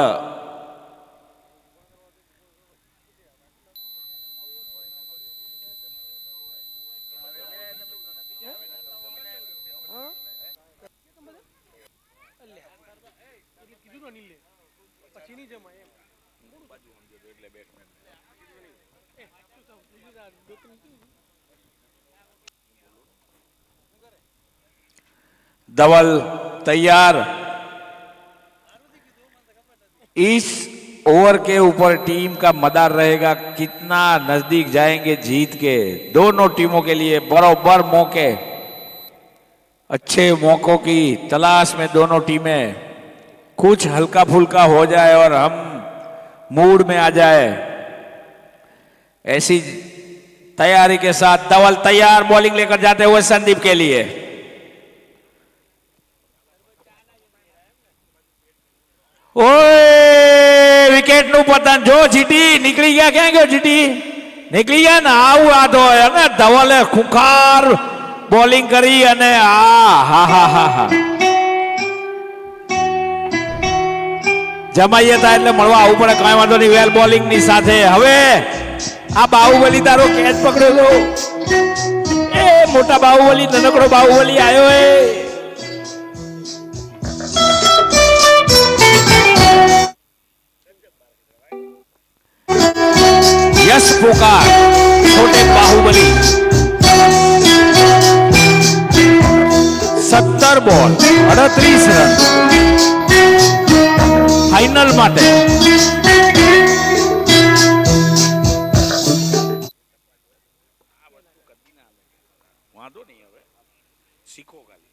धवल तैयार. इस ओवर के ऊपर टीम का मदार रहेगा कितना नजदीक जाएंगे जीत के. दोनों टीमों के लिए बराबर मौके अच्छे मौकों की तलाश में दोनों टीमें कुछ हल्का फुल्का हो जाए और हम मूड में आ जाए, ऐसी तैयारी के साथ धवल तैयार बॉलिंग लेकर जाते हुए संदीप के लिए। ओए विकेट નું પતન જો જીટી નીકળી ગયા, ક્યાં ગયો જીટી? નીકળી ગયા ને, આવું આ તો અને ધવલે ખુખાર બોલિંગ કરી અને હા હા હા હા જમાઈએ તા એટલે મળવા આવવું પડે, કાંઈ વાંધો નહીં, વેલ બોલિંગ ની સાથે। હવે આ બાહુબલી તારો કેચ પકડેલો, એ મોટા બાહુબલી નનકડો બાહુબલી આવ્યો એ यश पोकार छोटे बाहुबली 17 बॉल 38 रन फाइनल માટે। વાંધો નહીં, હવે શીખો ખાલી।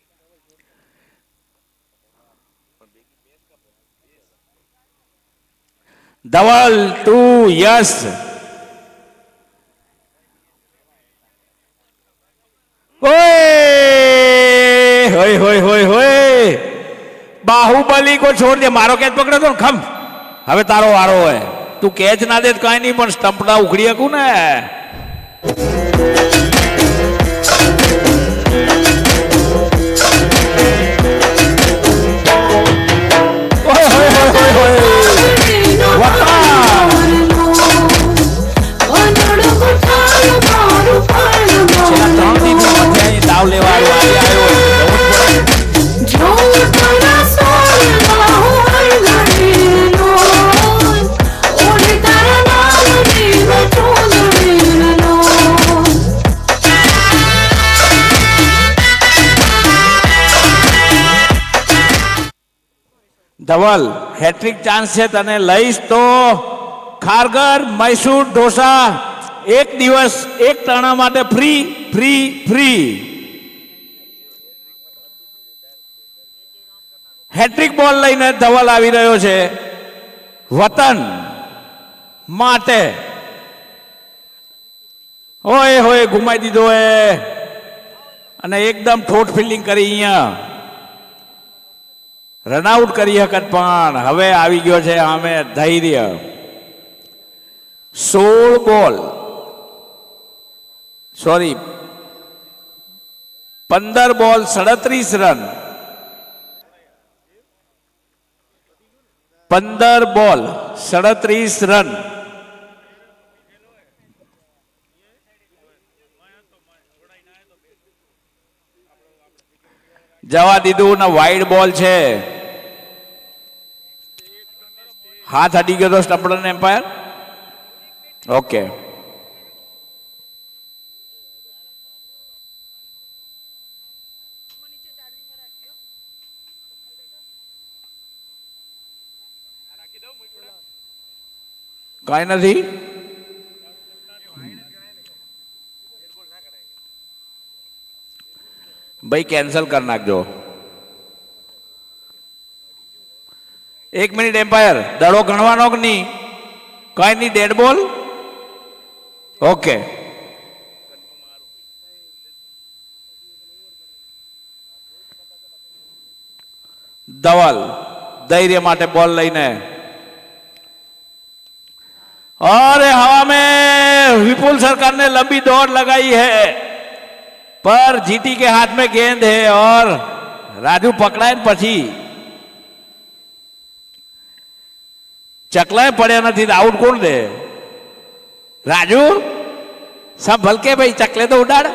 ધવલ ટુ યશ, होय होय होय होय बाहुबली को छोड़ दे, मारो कैच पकड़े तो खम, हवे तारो वारो है, तू कैच ना दे तो कहीं नहीं, पण स्टंप ना उखड़ी सकू ने। ओए होय होय होय होय वाह दाव लेवा આવ્યો ધવલ હેટ્રિક ચાન્સ છે તને, લઈશ તો ખારગર મૈસૂર ઢોસા એક દિવસ એક ટણા માટે ફ્રી ફ્રી ફ્રી। હેટ્રિક બોલ લઈને ધવલ આવી રહ્યો છે વતન માટે। ઓય હોય ઘુમાઈ દીધો એ અને એકદમ ઠોઠ ફિલ્ડિંગ કરી, અહીંયા રનઆઉટ કરી હકત, પણ હવે આવી ગયો છે આમે ધૈર્ય। 16 બોલ સોરી 15 બોલ 37 રન, 15 બોલ 37 રન। જવા દીધું ને વાઇડ બોલ છે, હાથ અડી ગયો તો સ્ટમ્પડન એમ્પાયર। ઓકે કઈ નથી, ભાઈ કેન્સલ કરી નાખજો। 1 મિનિટ એમ્પાયર, દડો ગણવાનો કે નહીં? કઈ નહીં, ડેડ બોલ। ઓકે ધવલ धैर्य માટે બોલ લઈને, और हवा में विपुल सरकार ने लंबी दौड़ लगाई है, पर जीटी के हाथ में गेंद है और राजू पकड़ाए पछी चकलाए पड़े नहीं, आउट कौन दे? राजू सब भलके भाई, चकले तो उड़ाड़।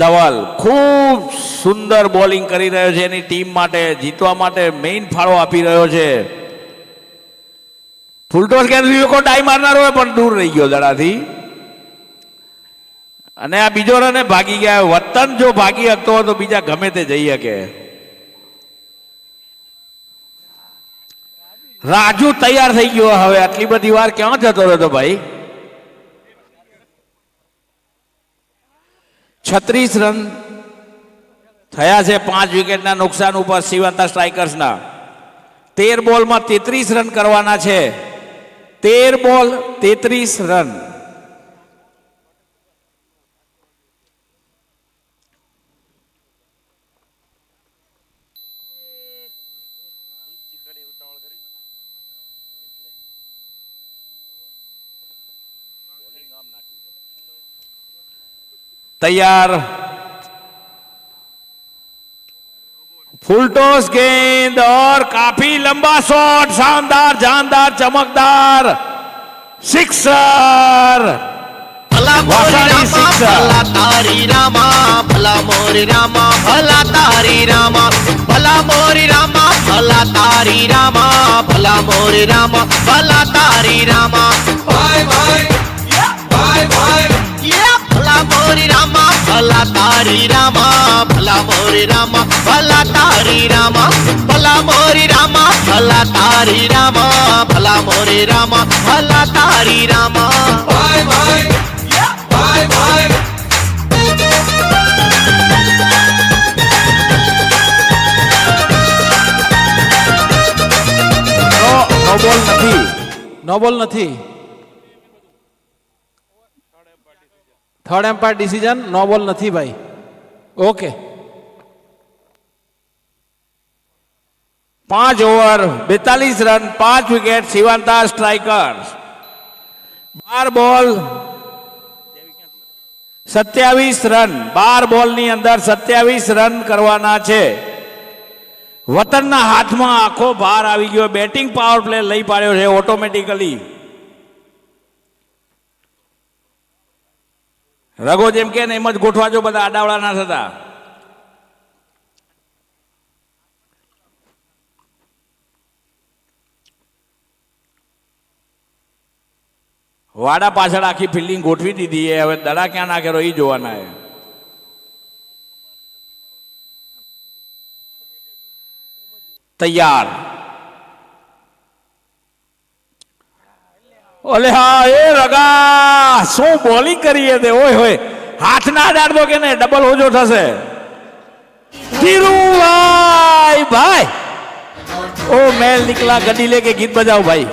ધવલ ખૂબ સુંદર બોલિંગ કરી રહ્યો છે, એની ટીમ માટે જીતવા માટે મેઇન ફાળો આપી રહ્યો છે। ફૂલટોસ કે વિવેકો ડાઈ મારનારો પણ દૂર રહી ગયો દડાથી, અને આ બીજો રને ભાગી ગયા। વતન જો ભાગી શકતો હોય તો બીજા ગમે તે જઈ શકે। રાજુ તૈયાર થઈ ગયો, હવે આટલી બધી વાર ક્યાં જતો રહ્યો ભાઈ? 36 રન થયા છે 5 વિકેટના નુકસાન ઉપર શિવાંતા સ્ટ્રાઇકર્સના. 13 બોલમાં 33 રન કરવાના છે. 13 બોલ 33 રન. तैयार. फुल टॉस गेंद और काफी लंबा शॉट. शानदार, जानदार, चमकदार. सिक्सर. वासाणी सिक्सर. भला तारी रामा भला मोरी रामा भला तारी रामा भला मोरी रामा भला तारी रामा भला मोरी रामा भला तारी रामा भाई भाई भाई भाई भला मोरी रामा भला तारी रामा भला मोरी रामा भला तारी रामा भला मोरी रामा भला तारी रामा भला मोरी रामा भला तारी रामा भाई भाई भाई भाई नो बॉल नहीं. નો બોલ નથી. Third umpire decision. નો બોલ નથી ભાઈ. Okay. 5 over 42 run 5 wicket Shivanta strikers. 12 ball 27 run. 12 બોલની અંદર 27 રન કરવાના છે. વતનના હાથમાં આખો ભાર આવી ગયો. બેટિંગ પાવર પ્લે લઈ પાડ્યો છે ઓટોમેટિકલી. રઘો જેમ કે ને એમ જ ગોઠવા જો, બધા આડાવડા ના થતા. વાડા પાછળ આખી ફિલ્ડિંગ ગોઠવી દીધી છે. હવે દડા ક્યાં નાખેલો એ જોવાના છે. તૈયાર. ઓલે હા એ રગા શું બોલિંગ કરી તે. ઓય હોય હાથ ના અડાડતો કે ને ડબલ હોજો થશે. ધીરુભાઈ ભાઈ ओ मैल निकला गड्डी लेके गीत बजाओ भाई।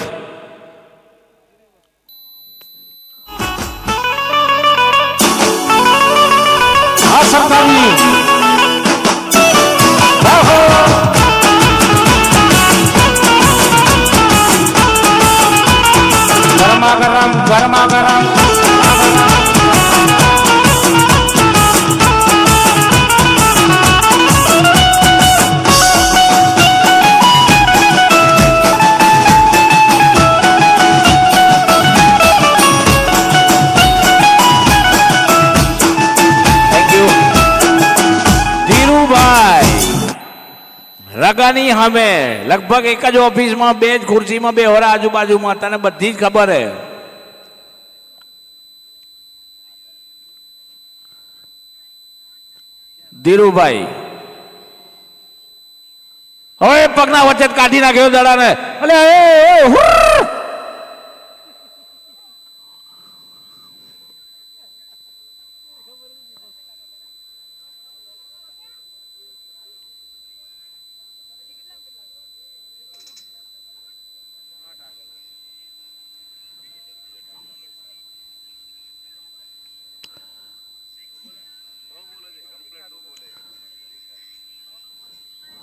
हाँ सरकारी गरमा गरम गरमा गरम રગાની સામે લગભગ એક જ ઓફિસમાં બે જ ખુરશીમાં બે હોરા આજુબાજુમાં તને બધી જ ખબર હે। ધીરુભાઈ હવે પગના વચ્ચે કાઢી નાખ્યો દડાને। અલે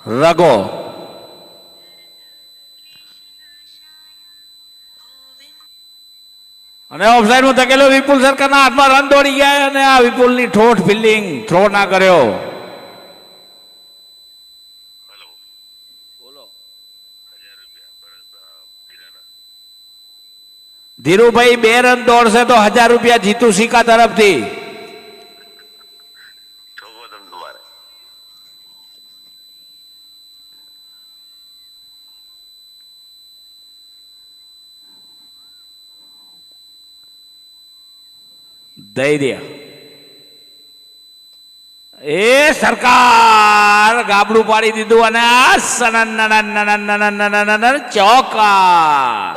રગો અને ઓફસાઈડમાં ધકેલો વિપુલ સરકારના હાથમાં રન દોડી ગયા અને આ વિપુલની ઠોઠ ફિલ્ડિંગ થ્રો ના કર્યો। ધીરુભાઈ 2 રન દોડશે તો 1000 રૂપિયા જીતુ સિક્કા તરફથી। દઈ દે એ સરકાર ગાબડું પાડી દીધું અને આ સનન ચોકા।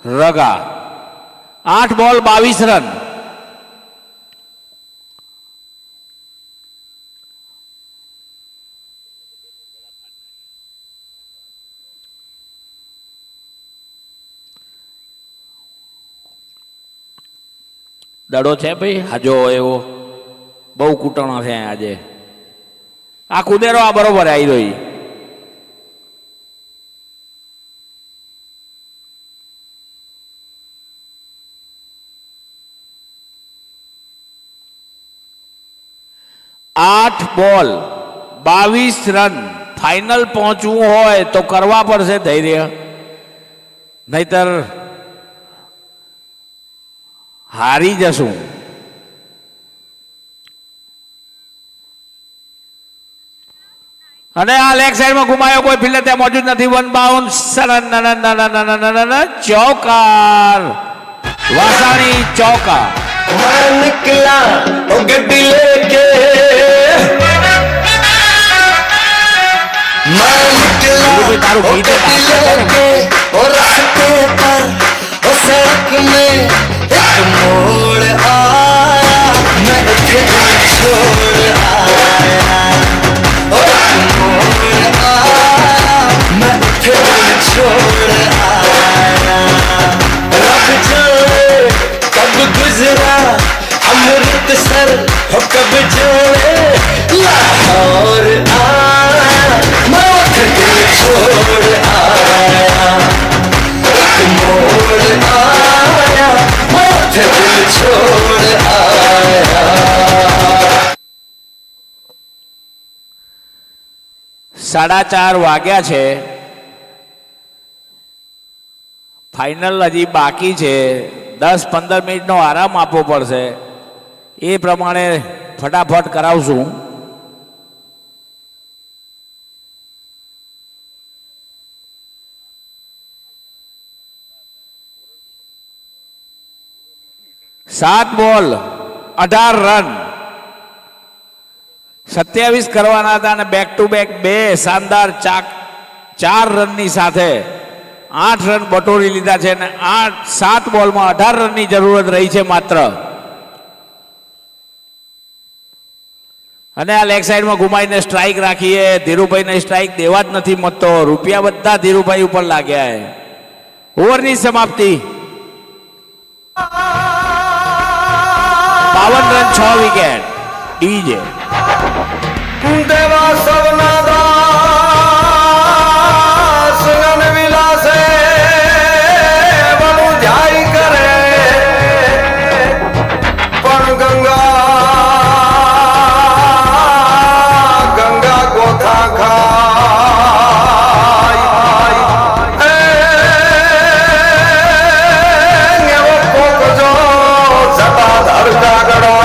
રગા 8 બોલ 22 રન. દડો છે ભાઈ હાજો એવો બહુ કૂટણો છે આજે. આ કુદેરો આ બરોબર આવી રહી. આઠ બોલ 22 રન. ફાઇનલ પહોંચવું હોય તો કરવા પડશે ધૈર્ય, નહીતર હારી જશું. અને આ લેગ સાઈડમાં ઘુમાયો, કોઈ ફિલ્ડર ત્યાં મોજૂદ નથી. વન બાઉન્સ, ચોકાર, વાસાણી ચોકા. मैं निकला ओ गड्डी लेके, मैं निकला ओ गड्डी लेके, ओ रास्ते पर ओ सड़क में एक मोड़ आया, मैं इधर छोड़ आया, ओ एक मोड़ आया, मैं इधर छोड़ आया. रब जाने कब गुजरा अमृतसर हो, कब जोड़े लाहौर आया, मैं दिल छोड़ आया, एक मोड़ आया, मैं दिल छोड़ आया. 4:30 વાગ્યા છે. ફાઇનલ હજી બાકી છે. 10-15 મિનિટનો આરામ આપવો પડશે. એ પ્રમાણે ફટાફટ કરાવશું. સાત બોલ 18 રન. 27 કરવાના હતા અને બેક ટુ બેક 2 શાનદાર 4 રનની સાથે 8 રન બટોરી લીધા છે. અને 7 બોલમાં 18 રનની જરૂરત રહી છે માત્ર. અને આ લેગ સાઈડમાં ઘુમાઈને સ્ટ્રાઇક રાખીએ. ધીરુભાઈને સ્ટ્રાઇક દેવા જ નથી મળતો. રૂપિયા બધા ધીરુભાઈ ઉપર લાગ્યા છે. ઓવરની સમાપ્તિ. 52 રન 6 વિકેટ. ડીજે देवा सवना दास गण विलासे बनु जाई करे, पण गंगा गोथा खाई एवो कोक जो जटाधर जागड़ा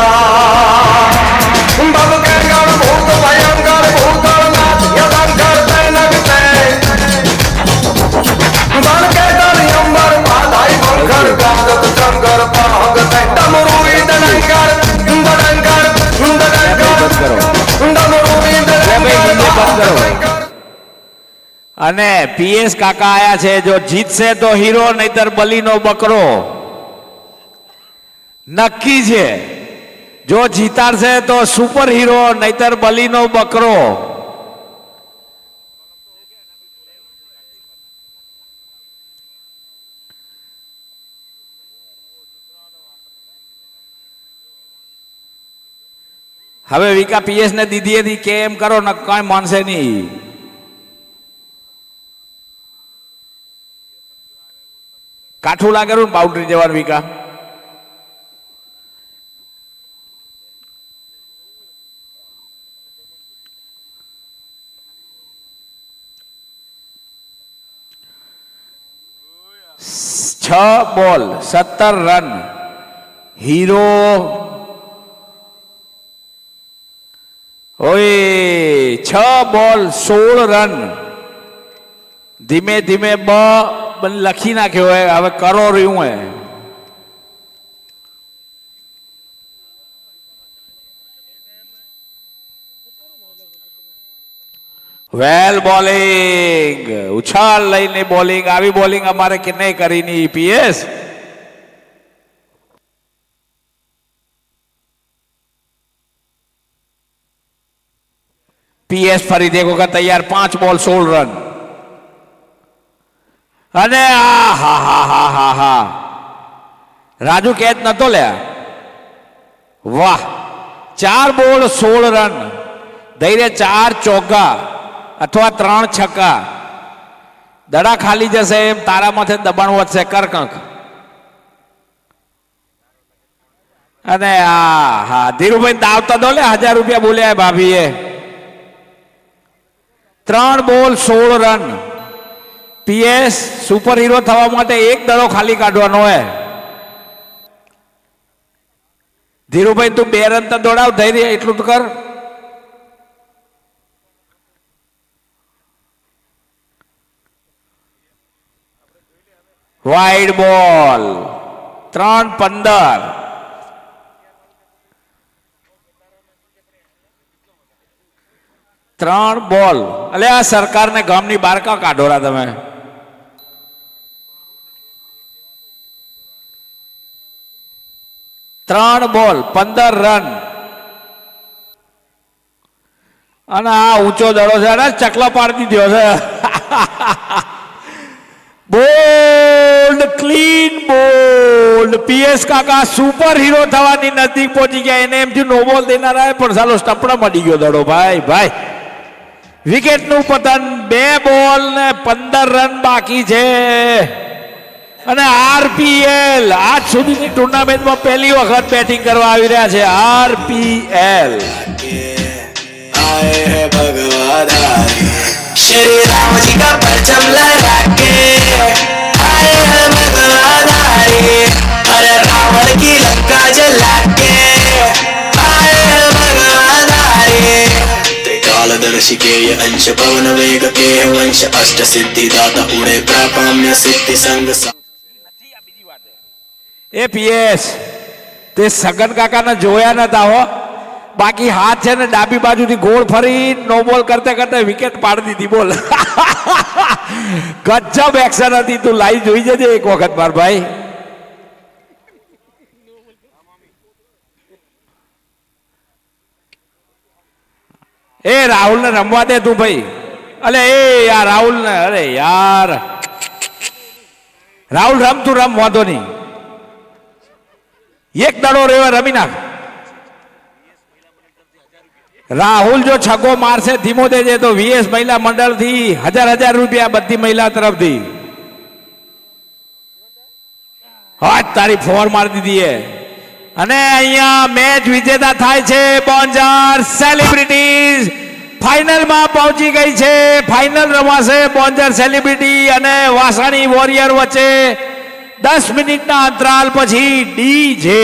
बब के गण भूत भयंकर भूतनाथ यदंकर तैनकते बन के दरियंबर बाधाई बंकर कागत शंकर पागते डमरू इदनकर बडंकर डमरू इदनकर. અને પીએસ કાકા આયા છે. જો જીતશે તો હીરો, નહીતર બલીનો બકરો. નક્કી છે. જો જીતાડશે તો સુપર હીરો, નહીતર બલીનો બકરો. હવે વિકા પીએસ ને દીધી હતી કે એમ કરો ને કઈ માનશે નહીં. કાઠું લાગેલું ને બાઉન્ડ્રી જવાનું વિકા. છ બોલ 17 રન. હીરો ઓય 6 બોલ 16 રન. ધીમે ધીમે લખી નાખ્યો હોય. હવે કરો રહ્યું હે. વેલ બોલિંગ, ઉછાળ લઈને બોલિંગ, આવી બોલિંગ અમારે કે નહીં કરી ની પીએસ. પીએસ ફરીથી એક વખત તૈયાર, 5 બોલ 16 રન. અને આ હા હા હા હા હા રાજુ કેચ નતો લ્યા. વાહ, 4 બોલ 16 રન, ધૈર્ય 4 ચોગ્ગા અથવા 3 છક્કા. દડા ખાલી જશે એમ તારા માથે દબાણ વધશે, કર કંક. અને હા હા ધીરુભાઈ દાવતા દો લે, 1000 રૂપિયા બોલ્યા ભાભીએ. 3 બોલ 16 રન. પીએસ સુપર હીરો થવા માટે એક દડો ખાલી કાઢવાનો હે. ધીરુભાઈ તું 2 રન તો દોડાવ, ધૈર્ય એટલું તો કર. વાઇડ બોલ 3-15. ત્રણ બોલ. અલે આ સરકારને ગામની બહાર કા કાઢોરા તમે. ત્રણ બોલ 15 રન. અને આ ઊંચો દડો છે ને ચકલા પાડી દીધો છે. Bold, clean bowled. પીએસ કાકા સુપર હીરો થવાની નજીક પહોંચી ગયા. એને એમથી નો બોલ દેનારા પણ ચાલો સ્ટપડા મળી ગયો દડો. ભાઈ ભાઈ વિકેટ નું પતન. 2 બોલ ને 15 રન બાકી છે. અને આરપીએલ આજ સુધીની ટુર્નામેન્ટમાં પહેલી વખત બેટિંગ કરવા આવી રહ્યા છે. આરપીએલ आए हैं भगवाधारी श्री राम जी का परचम लगा के आए हैं भगवाधारी अरे रावण की लंका जला के आए हैं भगवाधारी त्रिकालदर्शी के ये अंश पवन वेग के वंश अष्ट सिद्धि दाता उड़े प्रापाम्य सिद्धि संग એ પીએસ તે સગન કાકાને જોયા નતા હો. બાકી હાથ છે ને ડાબી બાજુથી ગોળ ફરી નો બોલ કરતા કરતા વિકેટ પાડી દીધી. બોલ ગજબ એક્શન હતી. તું લાઈવ જોઈ જજે એક વખત માર ભાઈ. એ રાહુલ ને રમવા દે તું ભાઈ. અલે એ યાર રાહુલ ને, અરે યાર રાહુલ રમ, તું રમ, વાંધો નહીં. એક દડો રેવા રમી નાખ. રાહુલ જો છગ્ગો મારશે ધીમો દેજે તો વીએસ મહિલા મંડળ થી 1000 રૂપિયા બધી મહિલા તરફથી. હાથ તારી ફોર મારી દીધી હે. અને અહીંયા મેચ વિજેતા થાય છે બોન્જર સેલિબ્રિટીઝ. ફાઇનલમાં પહોંચી ગઈ છે. ફાઇનલ રમાશે બોન્જર સેલિબ્રિટી અને વાસાણી વોરિયર વચ્ચે 10 મિનિટના અંતરાલ પછી ડીજે.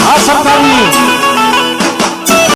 આ સરકારની